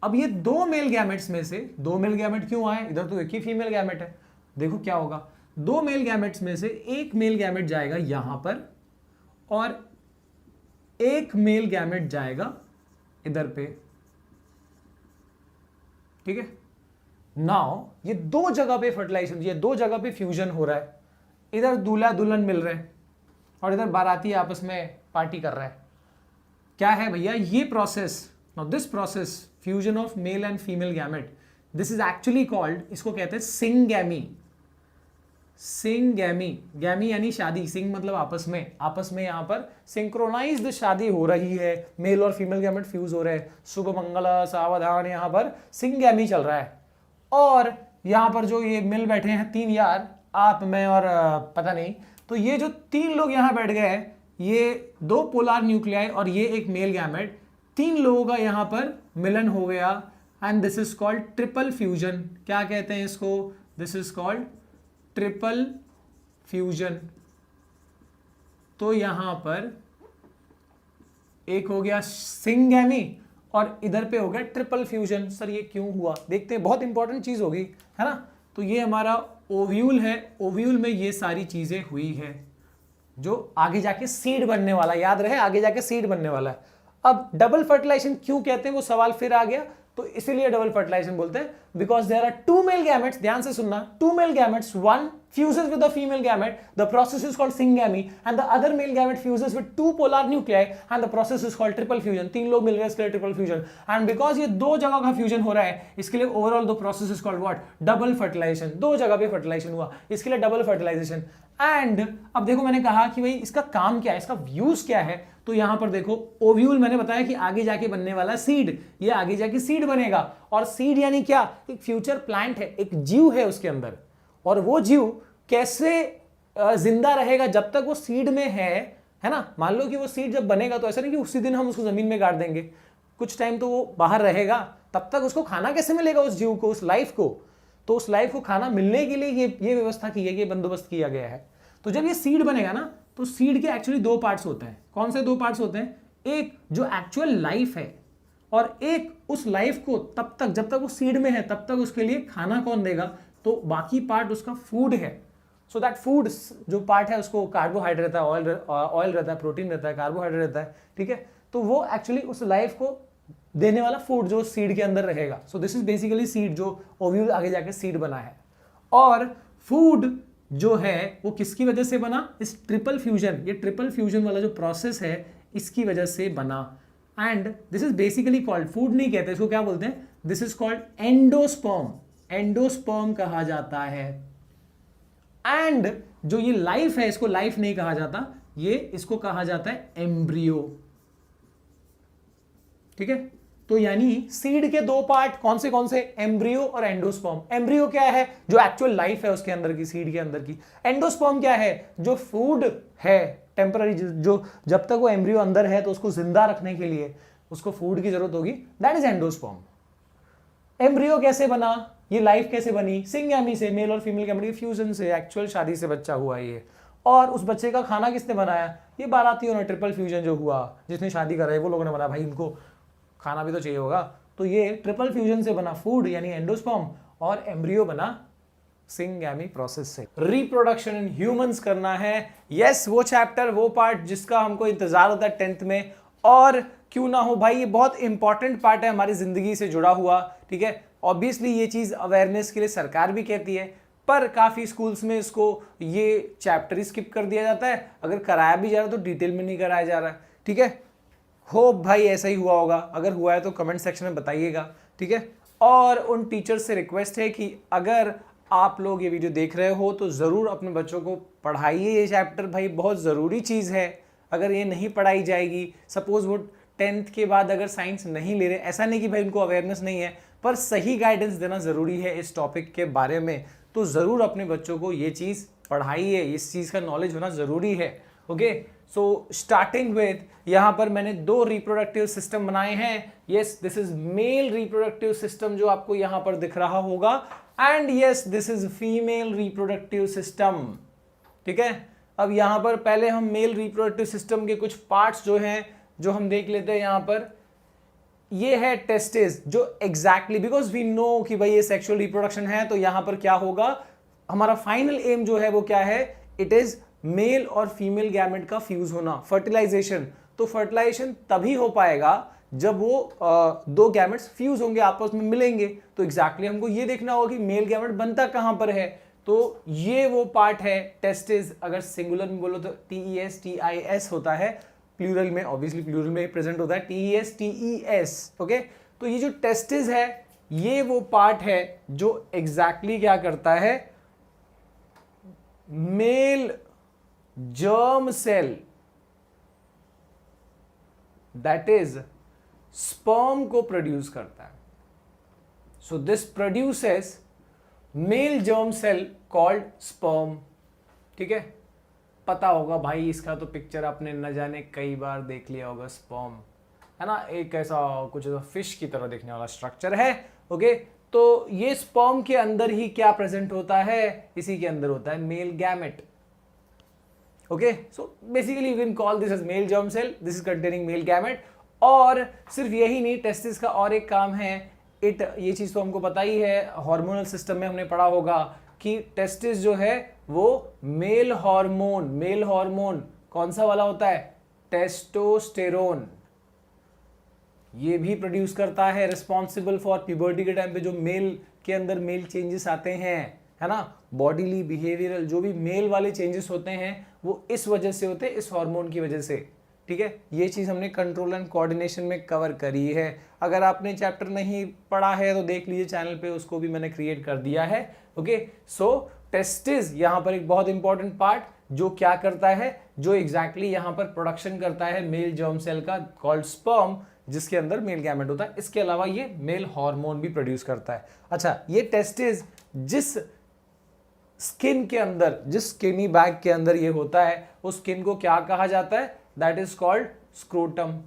[SPEAKER 1] अब ये 2 मेल गैमेट्स में से 2 मेल गैमेट क्यों आए? इधर तो एक ही फीमेल गैमेट है। देखो क्या होगा, 2 मेल गैमेट्स में से एक मेल गैमेट जाएगा यहां पर, और एक मेल गैमेट जाएगा इधर पे, ठीक है। नाउ ये 2 जगह पे फर्टिलाइजेशन, ये 2 जगह पे फ्यूजन हो रहा है। इधर दूल्हा दुल्हन मिल रहे हैं और इधर बाराती आपस में पार्टी कर रहा है। क्या है भैया ये process? Now this process fusion of male and female gamete, this is actually called, इसको कहते हैं सिंगैमी। सिंगैमी, गैमी यानी शादी, सिंग मतलब आपस में यहां पर सिंक्रोनाइज्ड शादी हो रही है, मेल और फीमेल गैमेट फ्यूज हो रहे हैं, शुभ मंगल सावधान, यहां पर सिंगैमी चल रहा है। और यहां पर जो ये मिल बैठे हैं 3 यार, आप मैं और पता नहीं, तो ये जो 3 लोग यहां बैठ गए हैं, ये 2 पोलर न्यूक्लियाई और ये एक मेल गैमेट, 3 लोगों का यहां पर मिलन हो गया, and this is called triple fusion. क्या कहते हैं इसको? This is called triple fusion. तो यहां पर एक हो गया सिंगैमी और इधर पे हो गया ट्रिपल फ्यूजन। सर ये क्यों हुआ? देखते हैं, बहुत इंपॉर्टेंट चीज होगी, है ना। तो ये हमारा ओव्यूल है, ओव्यूल में ये सारी चीजें हुई है, जो आगे जाके सीड बनने वाला, याद रहे आगे जाके सीड बनने वाला है। अब डबल फर्टिलाइजेशन क्यों कहते हैं, वो सवाल फिर आ गया। तो इसीलिए डबल फर्टिलाइजेशन बोलते हैं, because there are two male gametes, ध्यान से सुनना, two male gametes, one fuses with a female gamete, the process is called syngamy, and the other male gamete fuses with two polar nuclei and the process is called triple fusion. तीन लोग मिल गए इसके लिए triple fusion, and because ये दो जगह का fusion हो रहा है इसके लिए overall the process is called what, double fertilization, दो जगह पे फर्टिलाइजेशन हुआ इसके लिए डबल फर्टिलाइजेशन। एंड अब देखो मैंने कहा कि भाई इसका काम क्या है, इसका यूज क्या है, तो यहां पर देखो ओव्यूल मैंने बताया कि आगे जाके बनने वाला सीड, ये आगे जाके सीड बनेगा, और सीड यानी क्या, एक फ्यूचर प्लांट है, एक जीव है उसके अंदर, और वो जीव कैसे जिंदा रहेगा जब तक वो सीड में है ना। मान लो कि वो सीड जब बनेगा तो ऐसा नहीं कि उसी दिन हम उसको जमीन में गाड़ देंगे, कुछ टाइम तो वो बाहर रहेगा, तब तक उसको खाना कैसे मिलेगा उस जीव को, उस लाइफ को, तो उस लाइफ को खाना मिलने के लिए ये व्यवस्था की है, ये बंदोबस्त किया गया है। तो जब ये सीड बनेगा ना, तो सीड के एक्चुअली दो पार्ट्स होते हैं। कौन से दो पार्ट्स होते हैं, एक जो एक्चुअल लाइफ है, और एक उस लाइफ को तब तक जब तक वो सीड में है तब तक उसके लिए खाना कौन देगा, तो बाकी पार्ट उसका फूड है। सो दैट फूड जो पार्ट है उसको कार्बोहाइड्रेट रहता है, ऑयल रहता है, प्रोटीन रहता है, कार्बोहाइड्रेट रहता है, ठीक है, तो वो एक्चुअली उस लाइफ को देने वाला फूड जो सीड के अंदर रहेगा। सो दिस इज बेसिकली सीड, जो ओव्यूल आगे जाके सीड बना है। और फूड जो है वो किसकी वजह से बना, इस ट्रिपल फ्यूजन, ये ट्रिपल फ्यूजन वाला जो प्रोसेस है इसकी वजह से बना। And this is basically called, food नहीं कहते इसको, क्या बोलते हैं, this is called endosperm, endosperm कहा जाता है। एंड जो ये लाइफ है इसको लाइफ नहीं कहा जाता, ये इसको कहा जाता है एम्ब्रियो, ठीक है। तो यानी सीड के दो पार्ट कौन से, एम्ब्रियो और एंडोस्पर्म। एम्ब्रियो क्या है, जो एक्चुअल लाइफ है उसके अंदर की, सीड के अंदर की। एंडोस्पर्म क्या है, जो फूड है टेम्पररी, जो जब तक वो एम्ब्रियो अंदर है तो उसको जिंदा रखने के लिए उसको फूड की जरूरत होगी, दैट इज एंडोस्पर्म। एम्ब्रियो कैसे बना, ये लाइफ कैसे बनी, सिंगैमी से, मेल और फीमेल गैमेट के फ्यूजन से, एक्चुअल शादी से बच्चा हुआ ये। और उस बच्चे का खाना किसने बनाया, ये बारातियों ने, ट्रिपल फ्यूजन जो हुआ, जिसने शादी कराई वो लोगों ने बनाया, भाई इनको खाना भी तो चाहिए होगा, तो ये ट्रिपल फ्यूजन से बना फूड यानी एंडोस्पर्म, और एम्ब्रियो बना सिंगैमी प्रोसेस से। रिप्रोडक्शन इन ह्यूमंस करना है, यस, वो चैप्टर, वो पार्ट जिसका हमको इंतजार होता है 10th में, और क्यों ना हो भाई, ये बहुत इंपॉर्टेंट पार्ट है हमारी जिंदगी से जुड़ा हुआ, ठीक है। ऑब्वियसली ये चीज अवेयरनेस के लिए सरकार भी कहती है, पर काफी स्कूल्स में इसको ये चैप्टर स्किप कर दिया जाता है, अगर कराया भी जा रहा है तो डिटेल में नहीं कराया जा रहा है, ठीक है। होप भाई ऐसा ही हुआ होगा, अगर हुआ है तो कमेंट सेक्शन में बताइएगा, ठीक है। और उन टीचर्स से रिक्वेस्ट है कि अगर आप लोग ये वीडियो देख रहे हो तो ज़रूर अपने बच्चों को पढ़ाइए ये चैप्टर, भाई बहुत ज़रूरी चीज़ है। अगर ये नहीं पढ़ाई जाएगी, सपोज वो 10th के बाद अगर साइंस नहीं ले रहे, ऐसा नहीं कि भाई उनको अवेयरनेस नहीं है, पर सही गाइडेंस देना ज़रूरी है इस टॉपिक के बारे में, तो ज़रूर अपने बच्चों को ये चीज़ पढ़ाइए, इस चीज़ का नॉलेज होना ज़रूरी है, ओके। सो स्टार्टिंग विद, यहाँ पर मैंने दो रिप्रोडक्टिव सिस्टम बनाए हैं, yes, this is male reproductive system जो आपको यहाँ पर दिख रहा होगा, and yes this is female reproductive system, ठीक है। अब यहाँ पर पहले हम मेल रिप्रोडक्टिव सिस्टम के कुछ पार्ट्स जो हैं जो हम देख लेते हैं। यहाँ पर ये है टेस्टिस, जो एग्जैक्टली बिकॉज वी नो कि भाई ये सेक्सुअल रिप्रोडक्शन है, तो यहाँ पर क्या होगा, हमारा फाइनल एम जो है वो क्या है, इट इज मेल और फीमेल गैमेट का फ्यूज होना, फर्टिलाइजेशन। तो फर्टिलाइजेशन तभी हो पाएगा जब वो दो गैमेट्स फ्यूज होंगे, आपस में मिलेंगे। तो एग्जैक्टली हमको ये देखना होगा कि मेल गैमेट बनता कहां पर है, तो ये वो पार्ट है टेस्टिस। अगर सिंगुलर में बोलो तो TES होता है, प्लूरल में ऑब्वियसली प्लूरल में प्रेजेंट होता है TES, ओके। तो ये जो टेस्टिस है ये वो पार्ट है जो एग्जैक्टली क्या करता है, male germ cell, that is sperm को प्रोड्यूस करता है। So this produces male germ cell called sperm, ठीक है। पता होगा भाई, इसका तो पिक्चर आपने न जाने कई बार देख लिया होगा, स्पर्म है ना, एक ऐसा कुछ फिश की तरह दिखने वाला स्ट्रक्चर है, ओके। तो ये स्पर्म के अंदर ही क्या प्रेजेंट होता है, इसी के अंदर होता है male gamete, okay. So basically you can call this as male germ cell, this is containing male gamete. और सिर्फ यही नहीं, टेस्टिस का और एक काम है, ये चीज तो हमको पता ही है, हार्मोनल सिस्टम में हमने पढ़ा होगा कि टेस्टिस जो है वो मेल हार्मोन कौन सा वाला होता है, टेस्टोस्टेरोन, ये भी प्रोड्यूस करता है, रिस्पॉन्सिबल फॉर प्यूबर्टी के टाइम पे जो मेल के अंदर मेल चेंजेस आते हैं, है ना, बॉडीली बिहेवियरल जो भी मेल वाले चेंजेस होते हैं वो इस वजह से होते हैं, इस हार्मोन की वजह से। ठीक है, ये चीज़ हमने कंट्रोल एंड कोऑर्डिनेशन में कवर करी है। अगर आपने चैप्टर नहीं पढ़ा है तो देख लीजिए चैनल पे, उसको भी मैंने क्रिएट कर दिया है। ओके, सो टेस्टिस यहाँ पर एक बहुत इंपॉर्टेंट पार्ट जो क्या करता है, जो एग्जैक्टली यहाँ पर प्रोडक्शन करता है मेल जर्म सेल का कॉल्ड स्पर्म, जिसके अंदर मेल गैमेट होता है। इसके अलावा ये मेल हार्मोन भी प्रोड्यूस करता है। अच्छा, ये टेस्टिस जिस स्किन के अंदर, जिस स्किनी बैग के अंदर ये होता है, उस स्किन को क्या कहा जाता है, दैट इज कॉल्ड स्क्रोटम।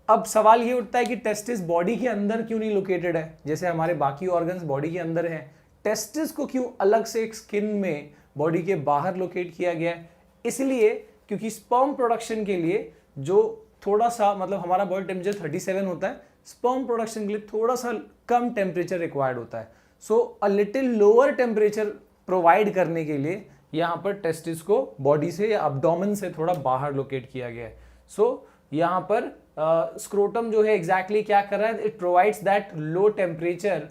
[SPEAKER 1] अब सवाल ये उठता है कि टेस्टिस बॉडी के अंदर क्यों नहीं लोकेटेड है, जैसे हमारे बाकी ऑर्गन्स बॉडी के अंदर हैं, टेस्टिस को क्यों अलग से एक स्किन में बॉडी के बाहर लोकेट किया गया है? इसलिए क्योंकि स्पर्म प्रोडक्शन के लिए जो थोड़ा सा, मतलब हमारा बॉडी टेम्परेचर 37 होता है, स्पर्म प्रोडक्शन के लिए थोड़ा सा कम टेम्परेचर रिक्वायर्ड होता है। So a little lower temperature provide करने के लिए यहाँ पर टेस्टिस को बॉडी से या अब्डोमेन से थोड़ा बाहर लोकेट किया गया है। सो यहाँ पर स्क्रोटम जो है एग्जैक्टली क्या कर रहा है, it provides that low temperature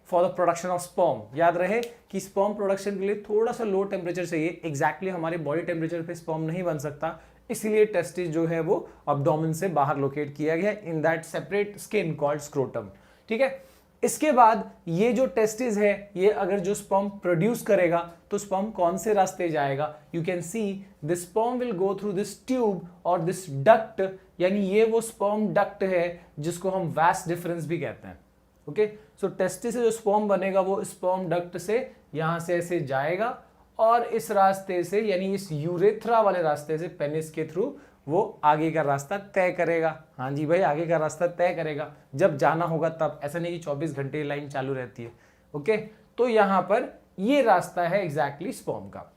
[SPEAKER 1] for the production of sperm. याद रहे कि स्पर्म प्रोडक्शन के लिए थोड़ा सा लो टेम्परेचर चाहिए, एग्जैक्टली हमारे बॉडी टेम्परेचर पे स्पर्म नहीं बन सकता, इसलिए टेस्टिस जो है वो अब्डोमेन से बाहर लोकेट किया गया in that separate skin called scrotum. ठीक है, इसके बाद ये जो टेस्टिस है, ये अगर जो स्पर्म प्रोड्यूस करेगा तो स्पर्म कौन से रास्ते जाएगा, you can see this sperm will go through this tube और दिस डक्ट, यानी ये वो स्पर्म डक्ट है जिसको हम वास डिफरेंस भी कहते हैं। ओके, सो टेस्टिस से जो स्पर्म बनेगा वो स्पर्म डक्ट से यहां से ऐसे जाएगा और इस रास्ते से, यानी इस यूरेथ्रा वाले रास्ते से पेनिस के थ्रू वो आगे का रास्ता तय करेगा। हाँ जी भाई, आगे का रास्ता तय करेगा, जब जाना होगा तब, ऐसा नहीं कि 24 घंटे लाइन चालू रहती है। ओके, तो यहां पर ये रास्ता है एग्जैक्टली स्पर्म का।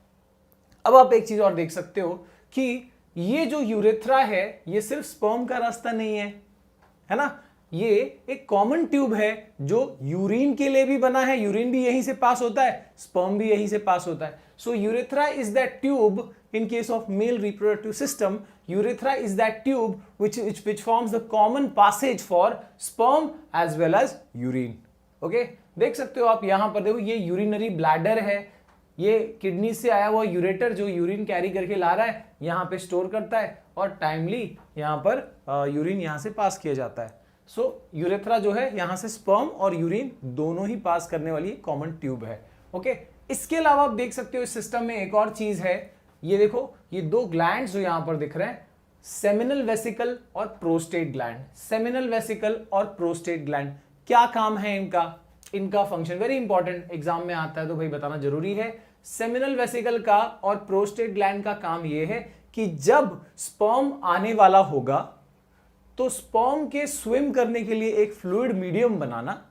[SPEAKER 1] अब आप एक चीज और देख सकते हो कि ये जो यूरेथ्रा है ये सिर्फ स्पर्म का रास्ता नहीं है ना, ये एक कॉमन ट्यूब है जो यूरिन के लिए भी बना है, यूरिन भी यहीं से पास होता है, स्पर्म भी यहीं से पास होता है। So urethra is that tube in case of male reproductive system, urethra is that tube which forms the common passage for sperm as well as urine. Okay, देख सकते हो आप यहाँ पर, देखो ये यूरिनरी ब्लैडर है, ये किडनी से आया हुआ यूरेटर जो यूरिन कैरी करके ला रहा है, यहाँ पे स्टोर करता है और टाइमली यहाँ पर यूरिन यहाँ से पास किया जाता है। सो यूरेथ्रा जो है यहाँ से स्पर्म और यूरिन दोनों ही पास करने वाली कॉमन ट्यूब है। ओके, इसके अलावा आप देख सकते हो इस सिस्टम में एक और चीज है, ये देखो ये दो ग्लैंड्स जो यहां पर दिख रहे हैं, सेमिनल वेसिकल और प्रोस्टेट ग्लैंड। सेमिनल वेसिकल और प्रोस्टेट ग्लैंड क्या काम है इनका फंक्शन वेरी इंपॉर्टेंट, एग्जाम में आता है तो भाई बताना जरूरी है। सेमिनल वेसिकल का और प्रोस्टेट ग्लैंड का काम यह है कि जब स्पर्म आने वाला होगा तो स्पर्म के स्विम करने के लिए एक फ्लूइड मीडियम बनाना,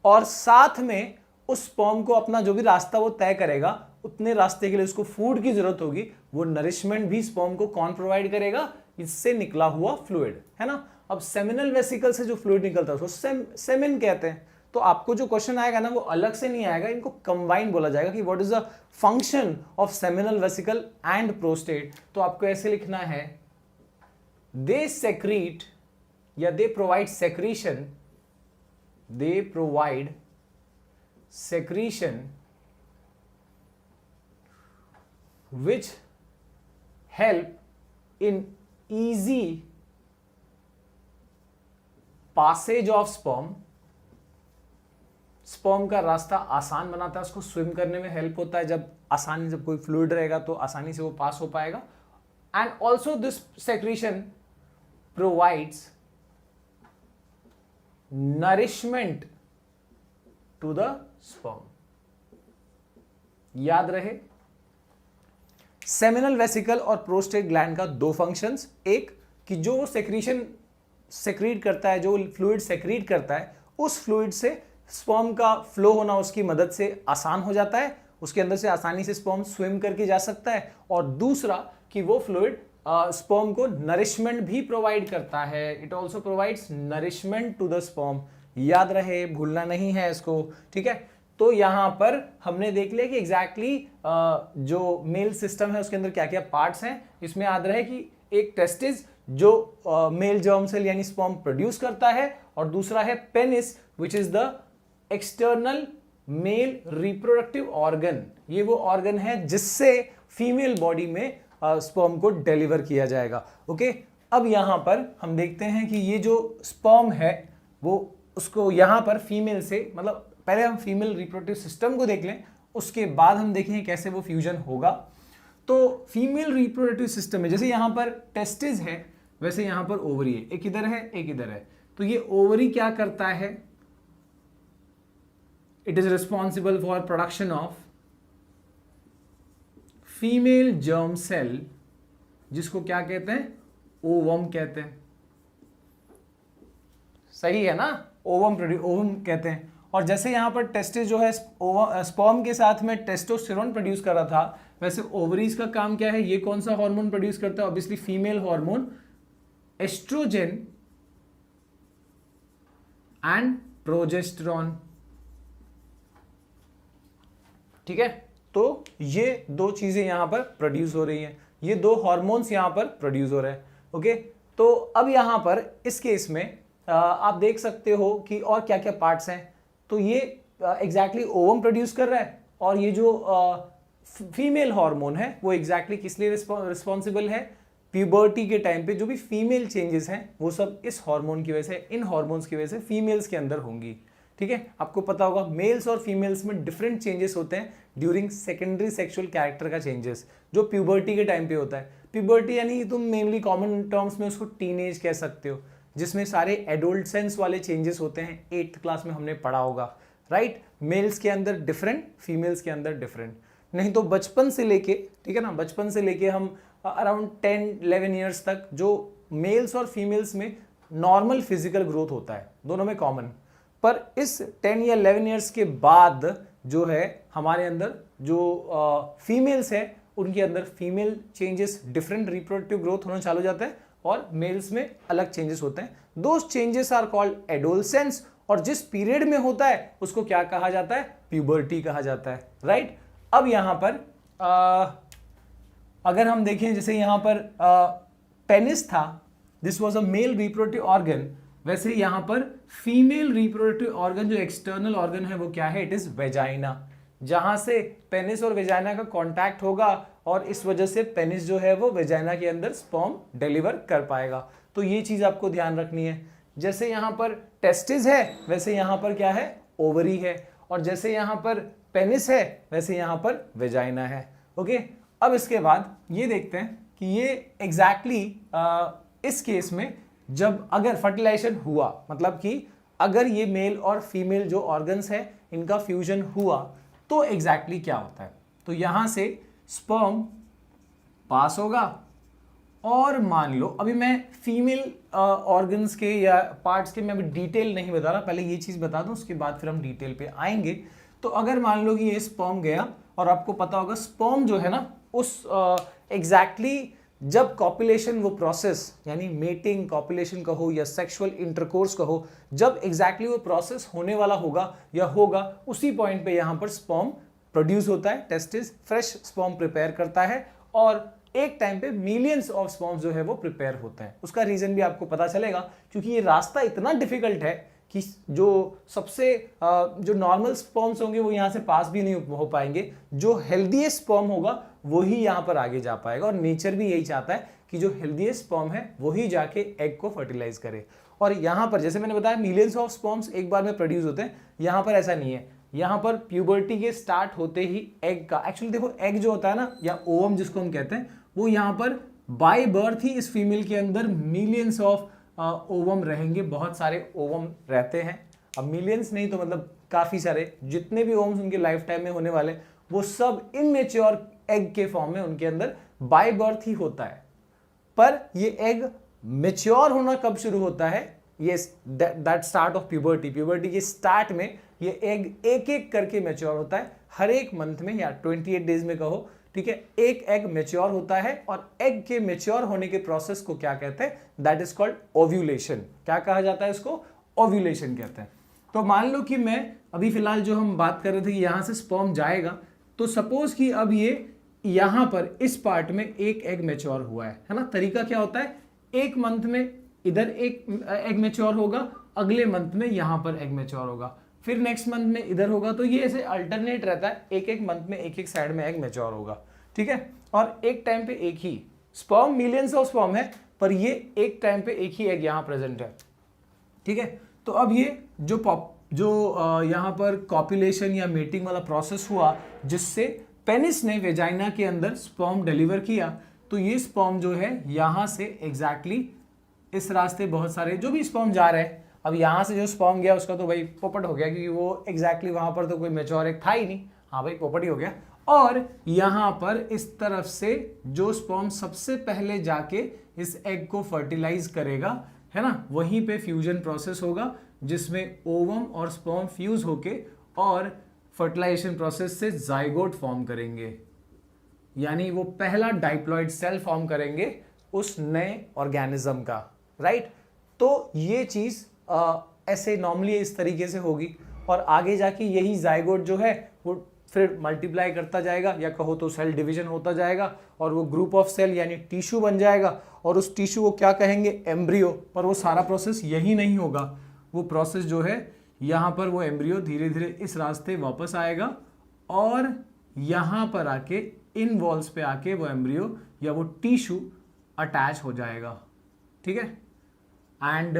[SPEAKER 1] और साथ में उस स्पर्म को अपना जो भी रास्ता वो तय करेगा, उतने रास्ते के लिए उसको फूड की जरूरत होगी, वो नरिशमेंट भी स्पर्म को कौन प्रोवाइड करेगा, इससे निकला हुआ फ्लूइड, है ना। अब सेमिनल वेसिकल से जो फ्लूइड निकलता है उसको सेमिन कहते हैं। तो आपको जो क्वेश्चन आएगा ना वो अलग से नहीं आएगा, इनको कंबाइन बोला जाएगा कि what is the function of seminal vesicle and prostate. तो आपको ऐसे लिखना है, दे सेक्रीट या they provide secretion, they provide secretion which help in easy passage of sperm। Sperm का रास्ता आसान बनाता है, उसको स्विम करने में हेल्प होता है, जब कोई फ्लूइड रहेगा तो आसानी से वो पास हो पाएगा। And also this secretion provides nourishment to the sperm. याद रहे, सेमिनल वेसिकल और प्रोस्टेट ग्लैंड का दो फंक्शंस, एक कि जो सेक्रीशन सेक्रीट करता है, जो फ्लूइड सेक्रीट करता है, उस फ्लूइड से स्पर्म का फ्लो होना उसकी मदद से आसान हो जाता है, उसके अंदर से आसानी से स्पर्म स्विम करके जा सकता है। और दूसरा कि वो फ्लूइड स्पर्म को नरिशमेंट भी प्रोवाइड करता है, it also provides nourishment to the sperm. याद रहे, भूलना नहीं है इसको, ठीक है। तो यहां पर हमने देख लिया कि एग्जैक्टली जो मेल सिस्टम है उसके अंदर क्या क्या पार्ट्स हैं। इसमें याद रहे कि एक टेस्टिस जो मेल जर्म सेल यानी स्पर्म प्रोड्यूस करता है, और दूसरा है penis which is the external male reproductive organ. ये वो ऑर्गन है जिससे फीमेल बॉडी में स्पर्म को डिलीवर किया जाएगा। ओके, अब यहां पर हम देखते हैं कि ये जो स्पर्म है वो उसको यहां पर फीमेल से, मतलब पहले हम फीमेल रिप्रोडक्टिव सिस्टम को देख लें, उसके बाद हम देखें कैसे वो फ्यूजन होगा। तो फीमेल रिप्रोडक्टिव सिस्टम में जैसे यहां पर टेस्टिस है, वैसे यहां पर ओवरी है, एक इधर है एक इधर है। तो ये ओवरी क्या करता है, it is responsible for production of female germ cell, जिसको क्या कहते हैं, ओवम कहते हैं। सही है ना, ओवम कहते हैं। और जैसे यहां पर टेस्टिस जो है स्पर्म के साथ में टेस्टोस्टेरोन प्रोड्यूस कर रहा था, वैसे ओवरीज का काम क्या है, ये कौन सा हार्मोन प्रोड्यूस करता है, obviously female hormone estrogen and progesterone. ठीक है, तो ये दो चीजें यहां पर प्रोड्यूस हो रही हैं, ये दो हार्मोन्स यहां पर प्रोड्यूस हो रहे हैं। ओके, तो अब यहां पर इस केस में आप देख सकते हो कि और क्या क्या पार्ट्स हैं। तो ये एग्जैक्टली ओवम प्रोड्यूस कर रहा है, और ये जो फीमेल हार्मोन है वो एग्जैक्टली किस लिए रिस्पॉन्सिबल है, प्यूबर्टी के टाइम पे जो भी फीमेल चेंजेस हैं वो सब इस हार्मोन की वजह से, इन हार्मोन्स की वजह से फीमेल्स के अंदर होंगी। ठीक है, आपको पता होगा मेल्स और फीमेल्स में डिफरेंट चेंजेस होते हैं ड्यूरिंग सेकेंडरी सेक्सुअल कैरेक्टर का चेंजेस, जो प्यूबर्टी के टाइम पे होता है। प्यूबर्टी यानी तुम मेनली कॉमन टर्म्स में उसको टीनेज कह सकते हो, जिसमें सारे एडोल्सेंस वाले चेंजेस होते हैं। 8th क्लास में हमने पढ़ा होगा, राइट। मेल्स के अंदर डिफरेंट, फीमेल्स के अंदर डिफरेंट। नहीं तो बचपन से लेके, ठीक है ना, बचपन से लेके हम अराउंड 10-11 ईयर्स तक जो मेल्स और फीमेल्स में नॉर्मल फिजिकल ग्रोथ होता है, दोनों में कॉमन। पर इस 10 या 11 ईयर्स के बाद जो है हमारे अंदर जो फीमेल्स है उनके अंदर female changes, different reproductive growth होना चालू जाता है, और मेल्स में अलग चेंजेस होते हैं। Those changes are called adolescence, और जिस पीरियड में होता है उसको क्या कहा जाता है, प्यूबर्टी कहा जाता है, राइट। अब यहां पर अगर हम देखें, जैसे यहां पर पेनिस था, this was a male reproductive organ, वैसे यहां पर फीमेल रिप्रोडक्टिव ऑर्गन जो एक्सटर्नल ऑर्गन है वो क्या है, इट इज वेजाइना, जहां से पेनिस और वेजाइना का कांटेक्ट होगा, और इस वजह से पेनिस जो है वो वेजाइना के अंदर स्पर्म डिलीवर कर पाएगा। तो ये चीज आपको ध्यान रखनी है। जैसे यहां पर टेस्टिस है, वैसे यहां पर क्या है, ओवरी है, और जैसे यहां पर पेनिस है, वैसे यहां पर वेजाइना है। ओके, अब इसके बाद ये देखते हैं कि ये एग्जैक्टली इस केस में जब अगर फर्टिलाइजेशन हुआ, मतलब कि अगर ये मेल और फीमेल जो ऑर्गन्स है इनका फ्यूजन हुआ, तो एग्जैक्टली क्या होता है। तो यहां से स्पर्म पास होगा, और मान लो अभी मैं फीमेल ऑर्गन्स के या पार्ट्स के मैं अभी डिटेल नहीं बता रहा, पहले ये चीज बता दूं, उसके बाद फिर हम डिटेल पे आएंगे। तो अगर मान लो कि ये स्पर्म गया, और आपको पता होगा स्पर्म जो है ना, उस एग्जैक्टली जब कॉपुलेशन वो प्रोसेस, यानी मेटिंग, कॉपुलेशन कहो या सेक्सुअल इंटरकोर्स कहो, जब एग्जैक्टली वो प्रोसेस होने वाला होगा या होगा, उसी पॉइंट पे यहां पर स्पर्म प्रोड्यूस होता है। टेस्टिस फ्रेश स्पर्म प्रिपेयर करता है, और एक टाइम पे मिलियंस ऑफ स्पर्म्स जो है वो प्रिपेयर होते हैं। उसका रीजन भी आपको पता चलेगा, क्योंकि ये रास्ता इतना डिफिकल्ट है कि जो सबसे जो नॉर्मल स्पर्म्स होंगे वो यहाँ से पास भी नहीं हो पाएंगे, जो हेल्दीएस्ट स्पर्म होगा वही यहाँ पर आगे जा पाएगा। और नेचर भी यही चाहता है कि जो हेल्दीएस्ट स्पर्म है वही जाके एग को फर्टिलाइज करे। और यहाँ पर जैसे मैंने बताया मिलियंस ऑफ स्पर्म्स एक बार में प्रोड्यूस होते हैं, यहाँ पर ऐसा नहीं है। यहाँ पर प्यूबर्टी के स्टार्ट होते ही एग का, एक्चुअली देखो एग जो होता है ना, या ओवम जिसको हम कहते हैं, वो यहाँ पर बाय बर्थ ही इस फीमेल के अंदर मिलियंस ऑफ ओवम रहेंगे, बहुत सारे ओवम रहते हैं। अब मिलियंस नहीं तो मतलब काफी सारे, जितने भी ओवम्स उनके लाइफ टाइम में होने वाले वो सब इमेच्योर एग के फॉर्म में उनके अंदर बाय बर्थ ही होता है। पर ये एग मेच्योर होना कब शुरू होता है, ये that start of puberty, puberty के स्टार्ट में ये एग एक एक करके मेच्योर होता है, हर एक मंथ में या 28 डेज में कहो, ठीक है, एक एग मेच्योर होता है। और एग के मेच्योर होने के प्रोसेस को क्या कहते हैं, दैट इज कॉल्ड ओव्यूलेशन। क्या कहा जाता है इसको, ओव्यूलेशन कहते हैं। तो मान लो कि मैं अभी फिलहाल जो हम बात कर रहे थे कि यहां से स्पर्म जाएगा, तो सपोज कि अब ये यहां पर इस पार्ट में एक एग मेच्योर हुआ है ना। तरीका क्या होता है, एक मंथ में इधर एक एग मैच्योर होगा, अगले मंथ में यहां पर एग मैच्योर होगा, फिर नेक्स्ट मंथ में इधर होगा। तो ये ऐसे अल्टरनेट रहता है, एक एक मंथ में एक एक साइड में एग मैच्योर होगा, ठीक है। और एक टाइम पे एक ही स्पर्म, मिलियंस ऑफ स्पर्म है, पर ये एक टाइम पे एक ही एग यहां प्रेजेंट है, ठीक है। तो अब ये जो यहाँ पर कॉपुलेशन या मेटिंग वाला प्रोसेस हुआ, जिससे पेनिस ने वेजाइना के अंदर स्पर्म डिलीवर किया, तो ये स्पर्म जो है यहाँ से एग्जैक्टली इस रास्ते बहुत सारे जो भी स्पर्म जा रहे हैं, अब यहाँ से जो स्पर्म गया उसका तो भाई पोपट हो गया, क्योंकि वो एग्जैक्टली वहाँ पर तो कोई मैच्योर एग था ही नहीं, हाँ भाई पोपट ही हो गया। और यहाँ पर इस तरफ से जो स्पर्म सबसे पहले जाके इस एग को फर्टिलाइज करेगा, है ना, वहीं पे फ्यूजन प्रोसेस होगा, जिसमें ओवम और स्पर्म फ्यूज होके और फर्टिलाइजेशन प्रोसेस से जाइगोट फॉर्म करेंगे, यानी वो पहला डाइप्लॉइड सेल फॉर्म करेंगे उस नए ऑर्गेनिज्म का, राइट। तो ये चीज ऐसे नॉर्मली इस तरीके से होगी, और आगे जाके यही जाइगोट जो है वो फिर मल्टीप्लाई करता जाएगा, या कहो तो सेल डिवीजन होता जाएगा, और वो ग्रुप ऑफ सेल यानी टिश्यू बन जाएगा, और उस टिश्यू को क्या कहेंगे, एम्ब्रियो। पर वो सारा प्रोसेस यही नहीं होगा, वो प्रोसेस जो है यहाँ पर वो एम्ब्रियो धीरे धीरे इस रास्ते वापस आएगा, और यहाँ पर आके इन वॉल्स पे आके वो एम्ब्रियो या वो टिश्यू अटैच हो जाएगा, ठीक है। एंड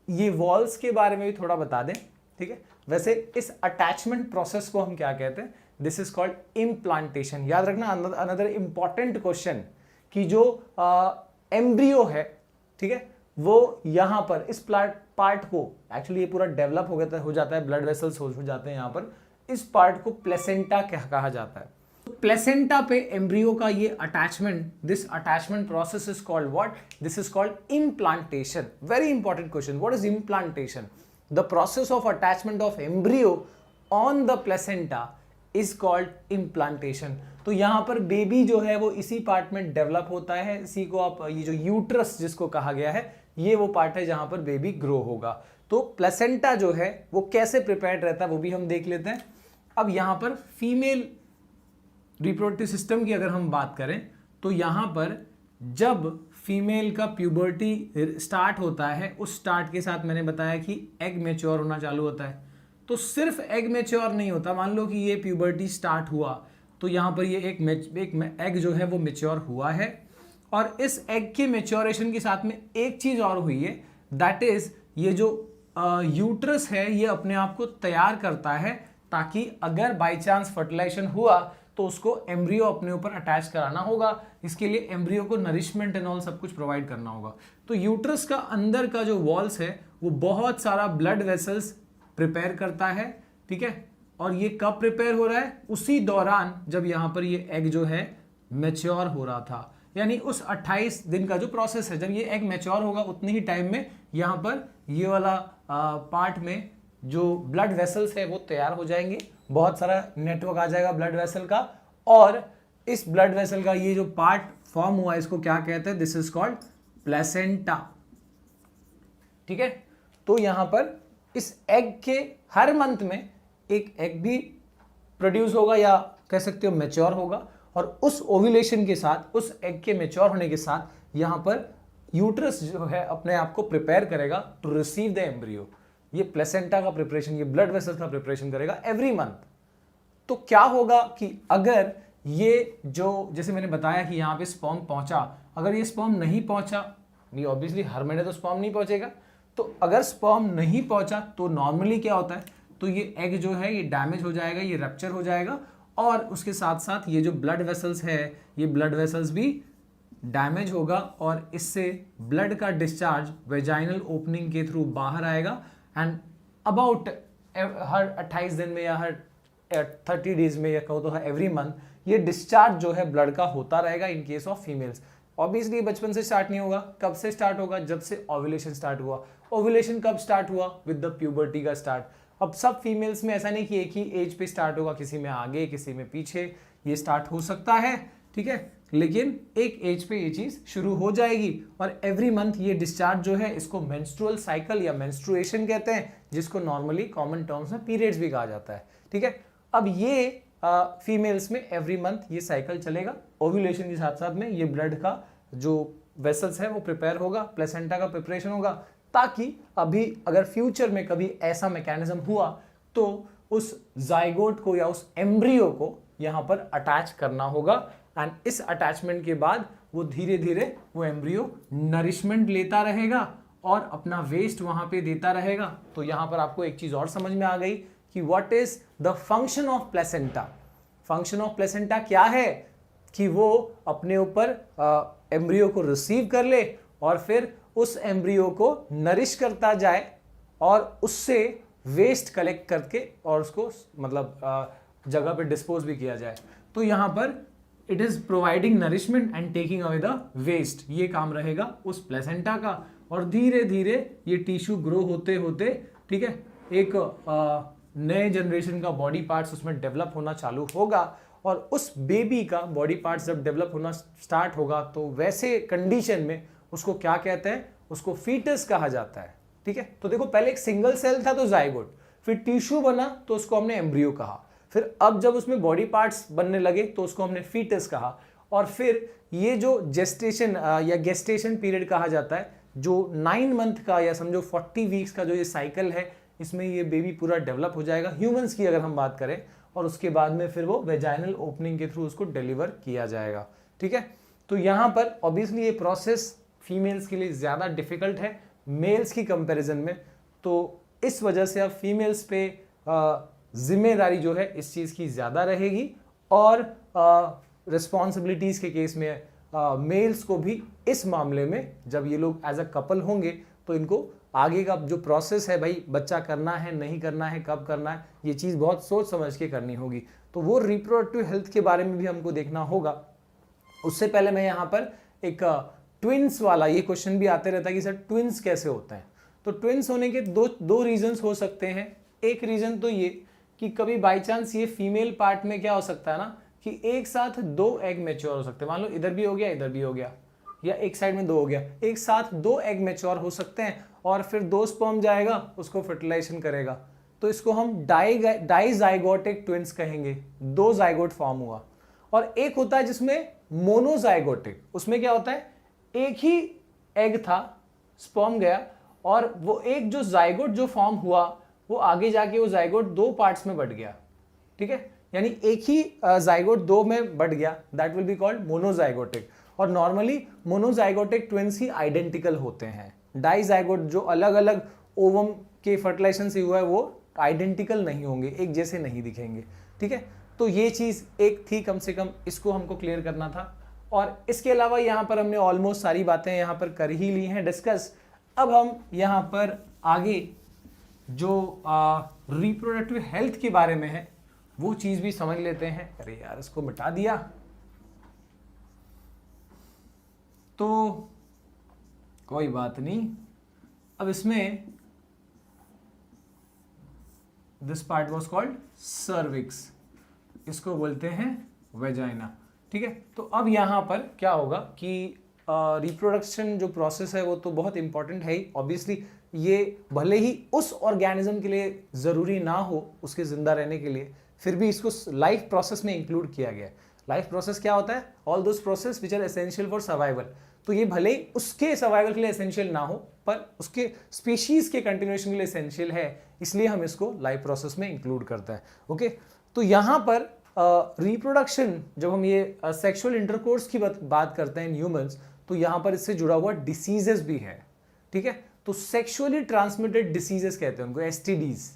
[SPEAKER 1] ये वॉल्स के बारे में भी थोड़ा बता दें, ठीक है। वैसे इस अटैचमेंट प्रोसेस को हम क्या कहते हैं, दिस इज कॉल्ड इम्प्लांटेशन। याद रखना, अनदर इंपॉर्टेंट क्वेश्चन, कि जो एम्ब्रियो है, ठीक है, वो यहां पर इस पार्ट को एक्चुअली ये पूरा डेवलप हो जाता है, ब्लड वेसल्स हो जाते हैं यहां पर, इस पार्ट को प्लेसेंटा कहा जाता है। तो प्लेसेंटा पे एम्ब्रियो का ये attachment, this attachment process is called what, this is called implantation. Very important question, what is implantation? The process of attachment of embryo on the placenta is called implantation। तो यहाँ पर baby जो है वो इसी part में develop होता है, इसी को आप ये जो यूट्रस जिसको कहा गया है, ये वो पार्ट है जहां पर बेबी ग्रो होगा। तो प्लेसेंटा जो है वो कैसे प्रिपेयर्ड रहता है वो भी हम देख लेते हैं। अब यहाँ पर फीमेल रिप्रोडक्टिव सिस्टम की अगर हम बात करें, तो यहाँ पर जब फीमेल का प्यूबर्टी स्टार्ट होता है, उस स्टार्ट के साथ मैंने बताया कि एग मैच्योर होना चालू होता है। तो सिर्फ एग मैच्योर नहीं होता, मान लो कि ये प्यूबर्टी स्टार्ट हुआ, तो यहाँ पर ये एक एग जो है वो मैच्योर हुआ है, और इस एग के मैच्योरेशन के साथ में एक चीज़ और हुई है, दैट इज ये जो यूट्रस है ये अपने आप को तैयार करता है, ताकि अगर बाई चांस फर्टिलाइजेशन हुआ तो उसको एम्ब्रियो अपने ऊपर अटैच कराना होगा। इसके लिए एम्ब्रियो को नरिशमेंट एंड ऑल सब कुछ प्रोवाइड करना होगा। तो यूट्रस का अंदर का जो वॉल्स है वो बहुत सारा ब्लड वेसल्स प्रिपेयर करता है, ठीक है। और ये कब प्रिपेयर हो रहा है? उसी दौरान जब यहाँ पर ये एग जो है मैच्योर हो रहा था, यानी उस 28 दिन का जो प्रोसेस है, जब ये एग मैच्योर होगा उतने ही टाइम में यहाँ पर ये वाला पार्ट में जो ब्लड वेसल्स है वो तैयार हो जाएंगे, बहुत सारा नेटवर्क आ जाएगा ब्लड वेसल का, और इस ब्लड वेसल का ये जो पार्ट फॉर्म हुआ इसको क्या कहते हैं? दिस इज कॉल्ड प्लेसेंटा, ठीक है। तो यहां पर इस एग के हर मंथ में एक एग भी प्रोड्यूस होगा, या कह सकते हो मैच्योर होगा, और उस ओव्यूलेशन के साथ, उस एग के मैच्योर होने के साथ यहां पर यूट्रस जो है अपने आप को प्रिपेयर करेगा टू रिसीव द एम्ब्रियो। ये प्लेसेंटा का प्रिपरेशन, ये ब्लड वेसल्स का प्रिपरेशन करेगा एवरी मंथ। तो क्या होगा कि अगर ये जो, जैसे मैंने बताया कि यहाँ पे स्पर्म पहुंचा, अगर ये स्पर्म नहीं पहुंचा, ये ऑब्वियसली हर महीने तो स्पर्म नहीं पहुंचेगा, तो अगर स्पर्म नहीं पहुंचा तो नॉर्मली क्या होता है, तो ये एग जो है ये डैमेज हो जाएगा, ये रप्चर हो जाएगा, और उसके साथ साथ ये जो ब्लड वेसल्स है, ये ब्लड वेसल्स भी डैमेज होगा, और इससे ब्लड का डिस्चार्ज वेजाइनल ओपनिंग के थ्रू बाहर आएगा, एंड अबाउट हर 28 दिन में या हर 30 डेज में, या कहो तो एवरी मंथ ये डिस्चार्ज जो है ब्लड का होता रहेगा इन केस ऑफ फीमेल्स। ऑब्वियसली बचपन से स्टार्ट नहीं होगा, कब से स्टार्ट होगा? जब से ओव्यूलेशन स्टार्ट हुआ। ओव्यूलेशन कब स्टार्ट हुआ? विद द प्यूबर्टी का स्टार्ट। अब सब फीमेल्स में ऐसा नहीं कि एक ही एज पे स्टार्ट होगा, किसी में आगे किसी में पीछे, ये स्टार्ट हो सकता है, ठीक है, लेकिन एक एज पे ये चीज शुरू हो जाएगी, और एवरी मंथ ये डिस्चार्ज जो है इसको मेंस्ट्रुअल साइकिल या मेंस्ट्रुएशन कहते हैं, जिसको नॉर्मली कॉमन टर्म्स में पीरियड्स भी कहा जाता है, ठीक है। अब ये फीमेल्स में एवरी मंथ ये साइकिल चलेगा, ओव्यूलेशन के साथ साथ में ये ब्लड का जो वेसल्स है वो प्रिपेयर होगा, प्लेसेंटा का प्रिपरेशन होगा, ताकि अभी अगर फ्यूचर में कभी ऐसा मैकेनिज्म हुआ तो उस जाइगोट को या उस एम्ब्रियो को यहां पर अटैच करना होगा। एंड इस अटैचमेंट के बाद वो धीरे धीरे वो एम्ब्रियो नरिशमेंट लेता रहेगा और अपना वेस्ट वहां पे देता रहेगा। तो यहां पर आपको एक चीज और समझ में आ गई कि what is the function of placenta. Function of placenta क्या है कि वो अपने ऊपर एम्ब्रियो को रिसीव कर ले और फिर उस एम्ब्रियो को नरिश करता जाए और उससे वेस्ट कलेक्ट करके और उसको मतलब जगह पे डिस्पोज भी किया जाए। तो यहां पर it is providing nourishment and taking away the waste, ये काम रहेगा उस प्लेसेंटा का। और धीरे धीरे ये टिश्यू ग्रो होते होते, ठीक है, एक नए जनरेशन का बॉडी पार्ट्स उसमें डेवलप होना चालू होगा। और उस बेबी का बॉडी पार्ट्स जब डेवलप होना स्टार्ट होगा तो वैसे कंडीशन में उसको क्या कहते हैं, उसको फीटस कहा जाता है। ठीक है, तो देखो पहले एक सिंगल सेल था तो जाइगोट, फिर टिश्यू बना तो उसको हमने एम्ब्रियो कहा, फिर अब जब उसमें बॉडी पार्ट्स बनने लगे तो उसको हमने फीटस कहा। और फिर ये जो जेस्टेशन या गेस्टेशन पीरियड कहा जाता है, जो 9 मंथ का या समझो 40 वीक्स का जो ये साइकिल है, इसमें ये बेबी पूरा डेवलप हो जाएगा ह्यूमंस की अगर हम बात करें, और उसके बाद में फिर वो वेजाइनल ओपनिंग के थ्रू उसको डिलीवर किया जाएगा। ठीक है, तो यहां पर ऑब्वियसली ये प्रोसेस फीमेल्स के लिए ज्यादा डिफिकल्ट है मेल्स की कंपैरिजन में, तो इस वजह से अब फीमेल्स पे जिम्मेदारी जो है इस चीज की ज्यादा रहेगी। और रिस्पॉन्सिबिलिटीज के केस में मेल्स को भी इस मामले में जब ये लोग एज अ कपल होंगे तो इनको आगे का जो प्रोसेस है, भाई बच्चा करना है नहीं करना है, कब करना है, ये चीज़ बहुत सोच समझ के करनी होगी। तो वो रिप्रोडक्टिव हेल्थ के बारे में भी हमको देखना होगा। उससे पहले मैं यहाँ पर एक ट्विंस वाला ये क्वेश्चन भी आते रहता है कि सर ट्विंस कैसे होते हैं। तो ट्विंस होने के दो रीजंस हो सकते हैं। एक रीजन तो ये कि कभी बाई चांस ये फीमेल पार्ट में क्या हो सकता है ना कि एक साथ 2 एग मैच्योर हो सकते हैं। मान लो इधर भी हो गया इधर भी हो गया, या एक साइड में 2 हो गया, एक साथ 2 एग मैच्योर हो सकते हैं और फिर 2 स्पर्म जाएगा उसको फर्टिलाइजेशन करेगा। तो इसको हम डाइजाइगोटिक ट्विंस कहेंगे, 2 जाइगोट फॉर्म हुआ। और एक होता है जिसमें मोनोजाइगोटिक, उसमें क्या होता है एक ही एग था, स्पर्म गया और वो एक जो जाइगोट जो फॉर्म हुआ वो आगे जाके वो जाइगोट 2 पार्ट्स में बढ़ गया। ठीक है, यानी एक ही जाइगोट 2 में बढ़ गया, that will be called monozygotic. और नॉर्मली मोनोजाइगोटिक ट्विंस ही आइडेंटिकल होते हैं। डाइजाइगोट जो अलग अलग ओवम के फर्टिलाइजेशन से हुआ है वो आइडेंटिकल नहीं होंगे, एक जैसे नहीं दिखेंगे। ठीक है, तो ये चीज एक थी, कम से कम इसको हमको क्लियर करना था। और इसके अलावा यहाँ पर हमने ऑलमोस्ट सारी बातें यहाँ पर कर ही ली हैं डिस्कस। अब हम यहाँ पर आगे जो रिप्रोडक्टिव हेल्थ के बारे में है वो चीज भी समझ लेते हैं। अरे यार इसको मिटा दिया। तो कोई बात नहीं, अब इसमें this part was called cervix, इसको बोलते हैं वेजाइना। ठीक है, तो अब यहां पर क्या होगा कि रिप्रोडक्शन जो प्रोसेस है वो तो बहुत इंपॉर्टेंट है ही। ऑब्वियसली ये भले ही उस ऑर्गेनिज्म के लिए जरूरी ना हो उसके जिंदा रहने के लिए, फिर भी इसको लाइफ प्रोसेस में इंक्लूड किया गया है। लाइफ प्रोसेस क्या होता है, all those process which are essential for survival. तो ये भले ही उसके सर्वाइवल के लिए एसेंशियल ना हो पर उसके स्पीशीज के कंटिन्यूएशन के लिए एसेंशियल है, इसलिए हम इसको लाइफ प्रोसेस में इंक्लूड करते हैं। ओके, तो यहां पर रिप्रोडक्शन जब हम ये सेक्सुअल इंटरकोर्स की बात करते हैं इन ह्यूमंस, तो यहां पर इससे जुड़ा हुआ डिसीजेस भी है। ठीक है, तो सेक्सुअली ट्रांसमिटेड डिसीजेस कहते हैं उनको, एसटीडीज।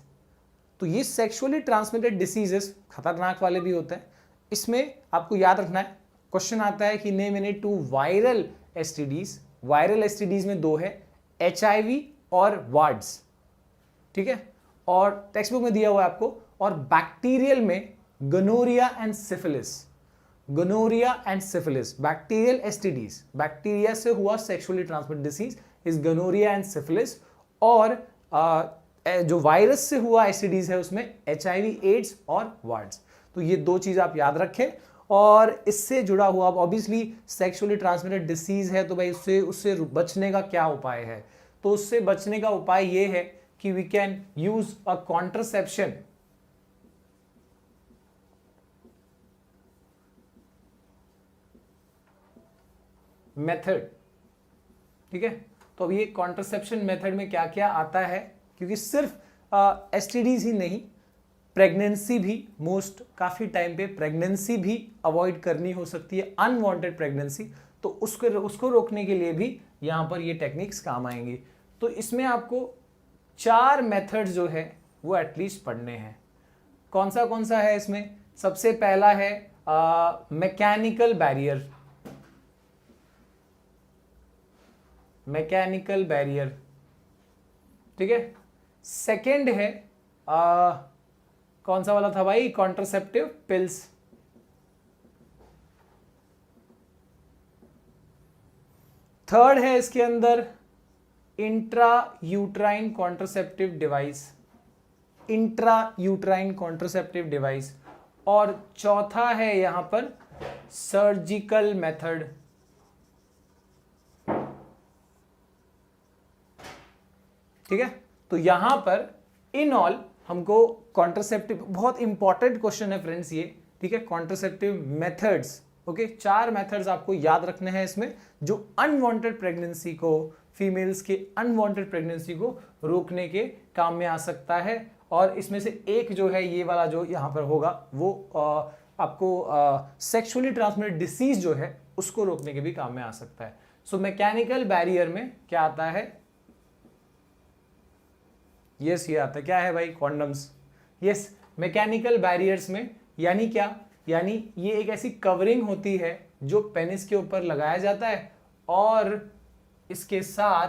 [SPEAKER 1] तो ये सेक्सुअली ट्रांसमिटेड डिसीजेस खतरनाक वाले भी होते हैं। इसमें आपको याद रखना है, क्वेश्चन आता है कि name any 2 viral STDs. Viral STDs में 2 है, एचआईवी और वार्ड्स। ठीक है, और टेक्स्ट बुक में दिया हुआ है आपको। और बैक्टीरियल में gonorrhoea and syphilis. Gonorrhoea and syphilis bacterial STDs, bacteria से हुआ sexually transmitted disease is gonorrhoea and syphilis. और जो वायरस से हुआ एसटीडीज है उसमें एचआईवी, एड्स और वार्ड्स। तो ये 2 चीज आप याद रखें। और इससे जुड़ा हुआ ऑब्वियसली सेक्सुअली ट्रांसमिटेड डिसीज है तो भाई उससे बचने का क्या उपाय है। तो उससे बचने का उपाय ये है कि we can use a contraception. Method ठीक है। तो अब ये कॉन्ट्रसेप्शन मेथड में क्या क्या आता है, क्योंकि सिर्फ एसटीडीज ही नहीं, प्रेगनेंसी भी काफ़ी टाइम पे प्रेगनेंसी भी अवॉइड करनी हो सकती है, अनवांटेड प्रेगनेंसी, तो उसको रोकने के लिए भी यहाँ पर ये टेक्निक्स काम आएंगी। तो इसमें आपको 4 मेथड्स जो है वो एटलीस्ट पढ़ने हैं। कौन सा है इसमें? सबसे पहला है मैकेनिकल बैरियर, ठीक है। सेकंड है कौन सा वाला था भाई? Contraceptive pills. थर्ड है इसके अंदर इंट्रा यूट्राइन कॉन्ट्रासेप्टिव डिवाइस, और चौथा है यहां पर सर्जिकल मेथड। ठीक है, तो यहां पर इन ऑल हमको कॉन्ट्रासेप्टिव, बहुत इंपॉर्टेंट क्वेश्चन है फ्रेंड्स ये, ठीक है, कॉन्ट्रासेप्टिव मेथड्स, ओके, 4 मेथड्स आपको याद रखने हैं इसमें, जो अनवांटेड प्रेगनेंसी को, फीमेल्स के अनवांटेड प्रेगनेंसी को रोकने के काम में आ सकता है। और इसमें से एक जो है ये वाला जो यहां पर होगा वो आपको सेक्सुअली ट्रांसमिटेड डिसीज जो है उसको रोकने के भी काम में आ सकता है। सो मैकेनिकल बैरियर में क्या आता है? यस, ये आता है, क्या है भाई? कॉन्डम्स। यस, मैकेनिकल बैरियर्स में यानी क्या? यानी ये एक ऐसी कवरिंग होती है जो पेनिस के ऊपर लगाया जाता है, और इसके साथ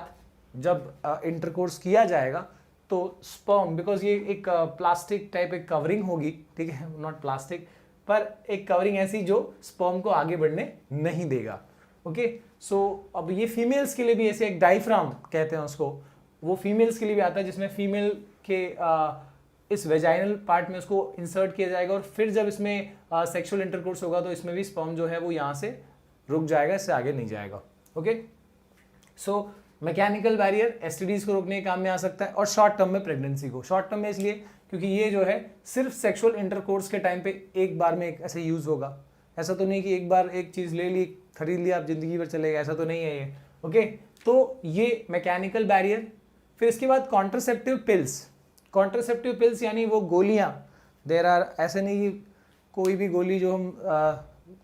[SPEAKER 1] जब इंटरकोर्स किया जाएगा तो स्पर्म, बिकॉज ये एक प्लास्टिक टाइप एक कवरिंग होगी, ठीक है, नॉट प्लास्टिक पर एक कवरिंग ऐसी जो स्पर्म को आगे बढ़ने नहीं देगा। ओके, सो अब ये फीमेल्स के लिए भी ऐसे एक डायफ्राम कहते हैं उसको, वो फीमेल्स के लिए भी आता है, जिसमें फीमेल के इस वेजाइनल पार्ट में उसको इंसर्ट किया जाएगा, और फिर जब इसमें सेक्सुअल इंटरकोर्स होगा तो इसमें भी स्पर्म जो है वो यहाँ से रुक जाएगा, इससे आगे नहीं जाएगा। Okay, so mechanical barrier STDs को रोकने के काम में आ सकता है, और शॉर्ट टर्म में प्रेगनेंसी को। शॉर्ट टर्म में इसलिए क्योंकि ये जो है सिर्फ सेक्सुअल इंटरकोर्स के टाइम पे एक बार में ऐसे यूज होगा, ऐसा तो नहीं कि एक बार एक चीज़ ले ली, खरीद लिया, आप जिंदगी भर चलेगा, ऐसा तो नहीं है ये। ओके, तो ये मैकेनिकल बैरियर। फिर इसके बाद कॉन्ट्रासेप्टिव पिल्स यानी वो गोलियां, देर आर, ऐसे नहीं कि कोई भी गोली जो हम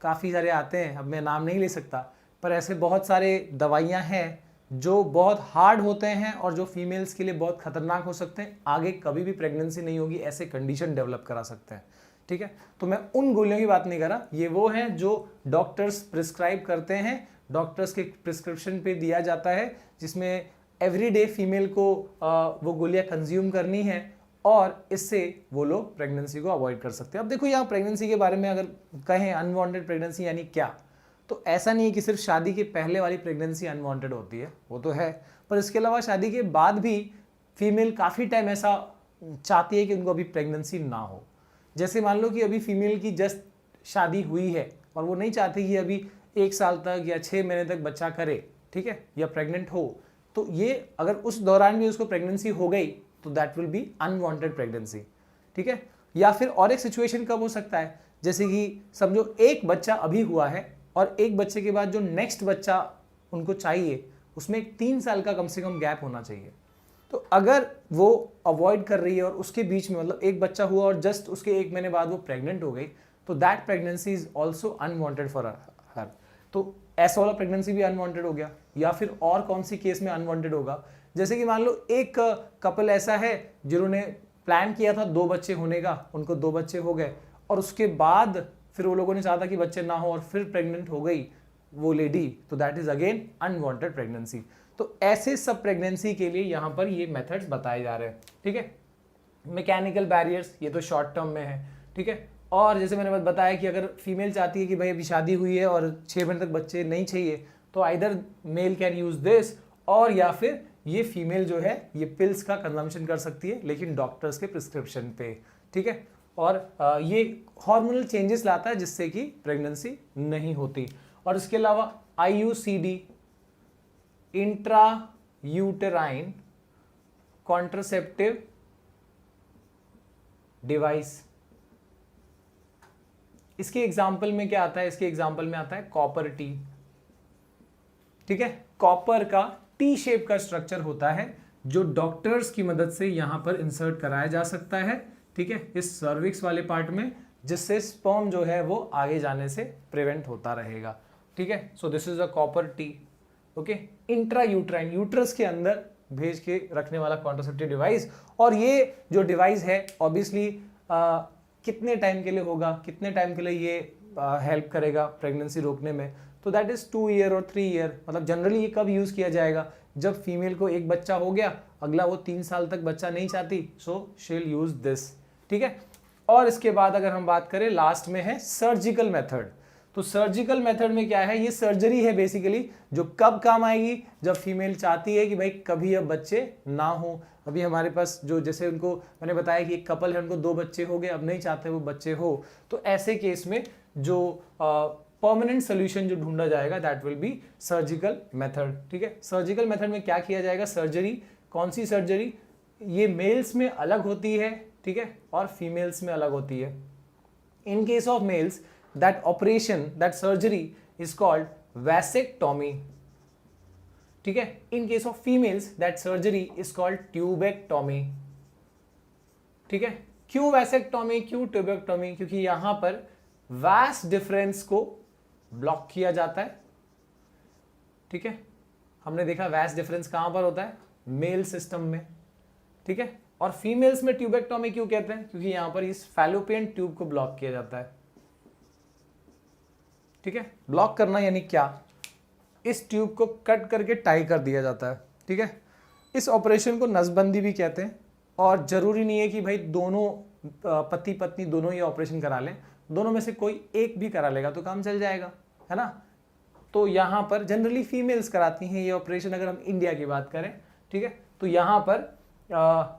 [SPEAKER 1] काफ़ी सारे आते हैं, अब मैं नाम नहीं ले सकता, पर ऐसे बहुत सारे दवाइयां हैं जो बहुत हार्ड होते हैं और जो फीमेल्स के लिए बहुत खतरनाक हो सकते हैं, आगे कभी भी प्रेगनेंसी नहीं होगी ऐसे कंडीशन डेवलप करा सकते हैं। ठीक है, तो मैं उन गोलियों की बात नहीं कर रहा, ये वो हैं जो डॉक्टर्स प्रिस्क्राइब करते हैं, डॉक्टर्स के प्रिस्क्रिप्शन पे दिया जाता है, जिसमें एवरीडे फीमेल को वो गोलियां कंज्यूम करनी है, और इससे वो लोग प्रेगनेंसी को अवॉइड कर सकते हैं। अब देखो यहाँ प्रेगनेंसी के बारे में अगर कहें अनवांटेड प्रेगनेंसी यानी क्या, तो ऐसा नहीं है कि सिर्फ शादी के पहले वाली प्रेगनेंसी अनवांटेड होती है, वो तो है, पर इसके अलावा शादी के बाद भी फीमेल काफ़ी टाइम ऐसा चाहती है कि उनको अभी प्रेगनेंसी ना हो। जैसे मान लो कि अभी फीमेल की जस्ट शादी हुई है और वो नहीं चाहती कि अभी 1 साल तक या 6 महीने तक बच्चा करे, ठीक है, या प्रेग्नेंट हो, तो ये अगर उस दौरान भी उसको प्रेगनेंसी हो गई तो that will be unwanted pregnancy. ठीक है, या फिर और एक सिचुएशन कब हो सकता है, जैसे कि समझो एक बच्चा अभी हुआ है और एक बच्चे के बाद जो नेक्स्ट बच्चा उनको चाहिए उसमें 3 साल का कम से कम गैप होना चाहिए। तो अगर वो अवॉइड कर रही है और उसके बीच में मतलब एक बच्चा हुआ और जस्ट उसके 1 महीने बाद वो प्रेग्नेंट हो गई, तो that pregnancy is also unwanted for her. तो ऐसा वाला प्रेगनेंसी भी अनवांटेड हो गया। या फिर और कौन सी केस में अनवांटेड होगा, जैसे कि मान लो एक कपल ऐसा है जिन्होंने प्लान किया था 2 बच्चे होने का, उनको 2 बच्चे हो गए और उसके बाद फिर वो लोगों ने चाहा था कि बच्चे ना हो और फिर प्रेग्नेंट हो गई वो लेडी, तो that is again unwanted pregnancy. तो ऐसे सब प्रेगनेंसी के लिए यहाँ पर ये मेथड्स बताए जा रहे हैं। ठीक है, मैकेनिकल बैरियर्स ये तो शॉर्ट टर्म में है। ठीक है, और जैसे मैंने बताया कि अगर फीमेल चाहती है कि भाई अभी शादी हुई है और 6 महीने तक बच्चे नहीं चाहिए, तो either mail can use this, और या फिर ये फीमेल जो है ये पिल्स का कंजम्पशन कर सकती है, लेकिन डॉक्टर्स के प्रिस्क्रिप्शन पे। ठीक है, और ये हार्मोनल चेंजेस लाता है जिससे कि प्रेगनेंसी नहीं होती। और इसके अलावा IUCD, intra uterine contraceptive device, इसके एग्जाम्पल में क्या आता है, इसके एग्जाम्पल में आता है कॉपर टी। ठीक है, कॉपर का टी शेप का स्ट्रक्चर होता है जो डॉक्टर्स की मदद से यहां पर इंसर्ट कराया जा सकता है, ठीक है, इस सर्विक्स वाले पार्ट में, जिससे स्पर्म जो है वो आगे जाने से प्रिवेंट होता रहेगा, ठीक है। सो this is a copper T, okay. Intra uterine, uterus के अंदर भेज के रखने वाला कॉन्ट्रासेप्टिव डिवाइस। और ये जो डिवाइस है ऑब्वियसली कितने टाइम के लिए होगा, कितने टाइम के लिए ये हेल्प करेगा प्रेगनेंसी रोकने में, तो दैट इज 2 ईयर और 3 ईयर। मतलब जनरली ये कब यूज किया जाएगा, जब फीमेल को एक बच्चा हो गया, अगला वो 3 साल तक बच्चा नहीं चाहती, सो शील यूज दिस, ठीक है। और इसके बाद अगर हम बात करें, लास्ट में है सर्जिकल मेथड। तो सर्जिकल मेथड में क्या है, ये सर्जरी है बेसिकली, जो कब काम आएगी, जब फीमेल चाहती है कि भाई कभी अब बच्चे ना हो। अभी हमारे पास जो, जैसे उनको मैंने बताया कि एक कपल है, उनको 2 बच्चे हो गए, अब नहीं चाहते वो बच्चे हो, तो ऐसे केस में जो परमानेंट सोल्यूशन जो ढूंढा जाएगा that will be surgical method, ठीक है। सर्जिकल मेथड में क्या किया जाएगा, सर्जरी, कौन सी सर्जरी, ये मेल्स में अलग होती है, ठीक है, और फीमेल्स में अलग होती है। इन case of males that operation, that surgery is called vasectomy, ठीक है। in case of females that surgery is called tubectomy, ठीक है। क्यों vasectomy, क्यों tubectomy, क्योंकि यहां पर vas डिफरेंस को ब्लॉक किया जाता है, ठीक है। हमने देखा vas डिफरेंस कहां पर होता है, मेल सिस्टम में, ठीक है। और फीमेल्स में ट्यूबेक्टोमी क्यों कहते हैं, क्योंकि यहां पर इस फैलोपियन ट्यूब को ब्लॉक किया जाता है, ठीक है। ब्लॉक करना यानी क्या, इस ट्यूब को कट करके टाई कर दिया जाता है, ठीक है। इस ऑपरेशन को नसबंदी भी कहते हैं। और जरूरी नहीं है कि भाई दोनों पति पत्नी दोनों ये ऑपरेशन करा लें, दोनों में से कोई एक भी करा लेगा तो काम चल जाएगा, है ना। तो यहाँ पर जनरली फीमेल्स कराती हैं ये ऑपरेशन, अगर हम इंडिया की बात करें, ठीक है। तो यहाँ पर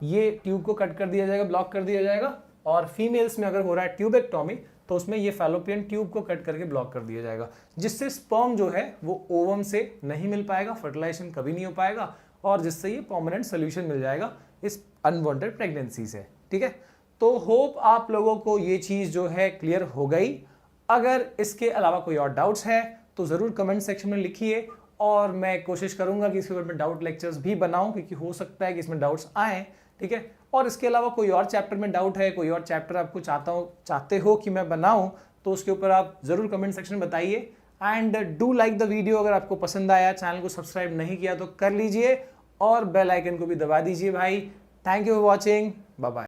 [SPEAKER 1] ये ट्यूब को कट कर दिया जाएगा, ब्लॉक कर दिया जाएगा। और फीमेल्स में अगर हो रहा है ट्यूबेक्टोमी, तो उसमें ये फैलोपियन ट्यूब को कट करके ब्लॉक कर दिया जाएगा, जिससे स्पर्म जो है वो ओवम से नहीं मिल पाएगा, फर्टिलाइजेशन कभी नहीं हो पाएगा, और जिससे ये परमानेंट सोल्यूशन मिल जाएगा इस अनवांटेड प्रेगनेंसी से, ठीक है। तो होप आप लोगों को ये चीज जो है क्लियर हो गई। अगर इसके अलावा कोई और डाउट्स है तो जरूर कमेंट सेक्शन में लिखिए, और मैं कोशिश करूंगा कि इसके ऊपर में डाउट लेक्चर्स भी बनाऊं, क्योंकि हो सकता है कि इसमें डाउट्स आए, ठीक है। और इसके अलावा कोई और चैप्टर में डाउट है, कोई और चैप्टर आपको चाहते हो कि मैं बनाऊं, तो उसके ऊपर आप जरूर कमेंट सेक्शन में बताइए। And do like the video, अगर आपको पसंद आया, चैनल को सब्सक्राइब नहीं किया तो कर लीजिए, और बेल आइकन को भी दबा दीजिए भाई। Thank you for watching, bye bye.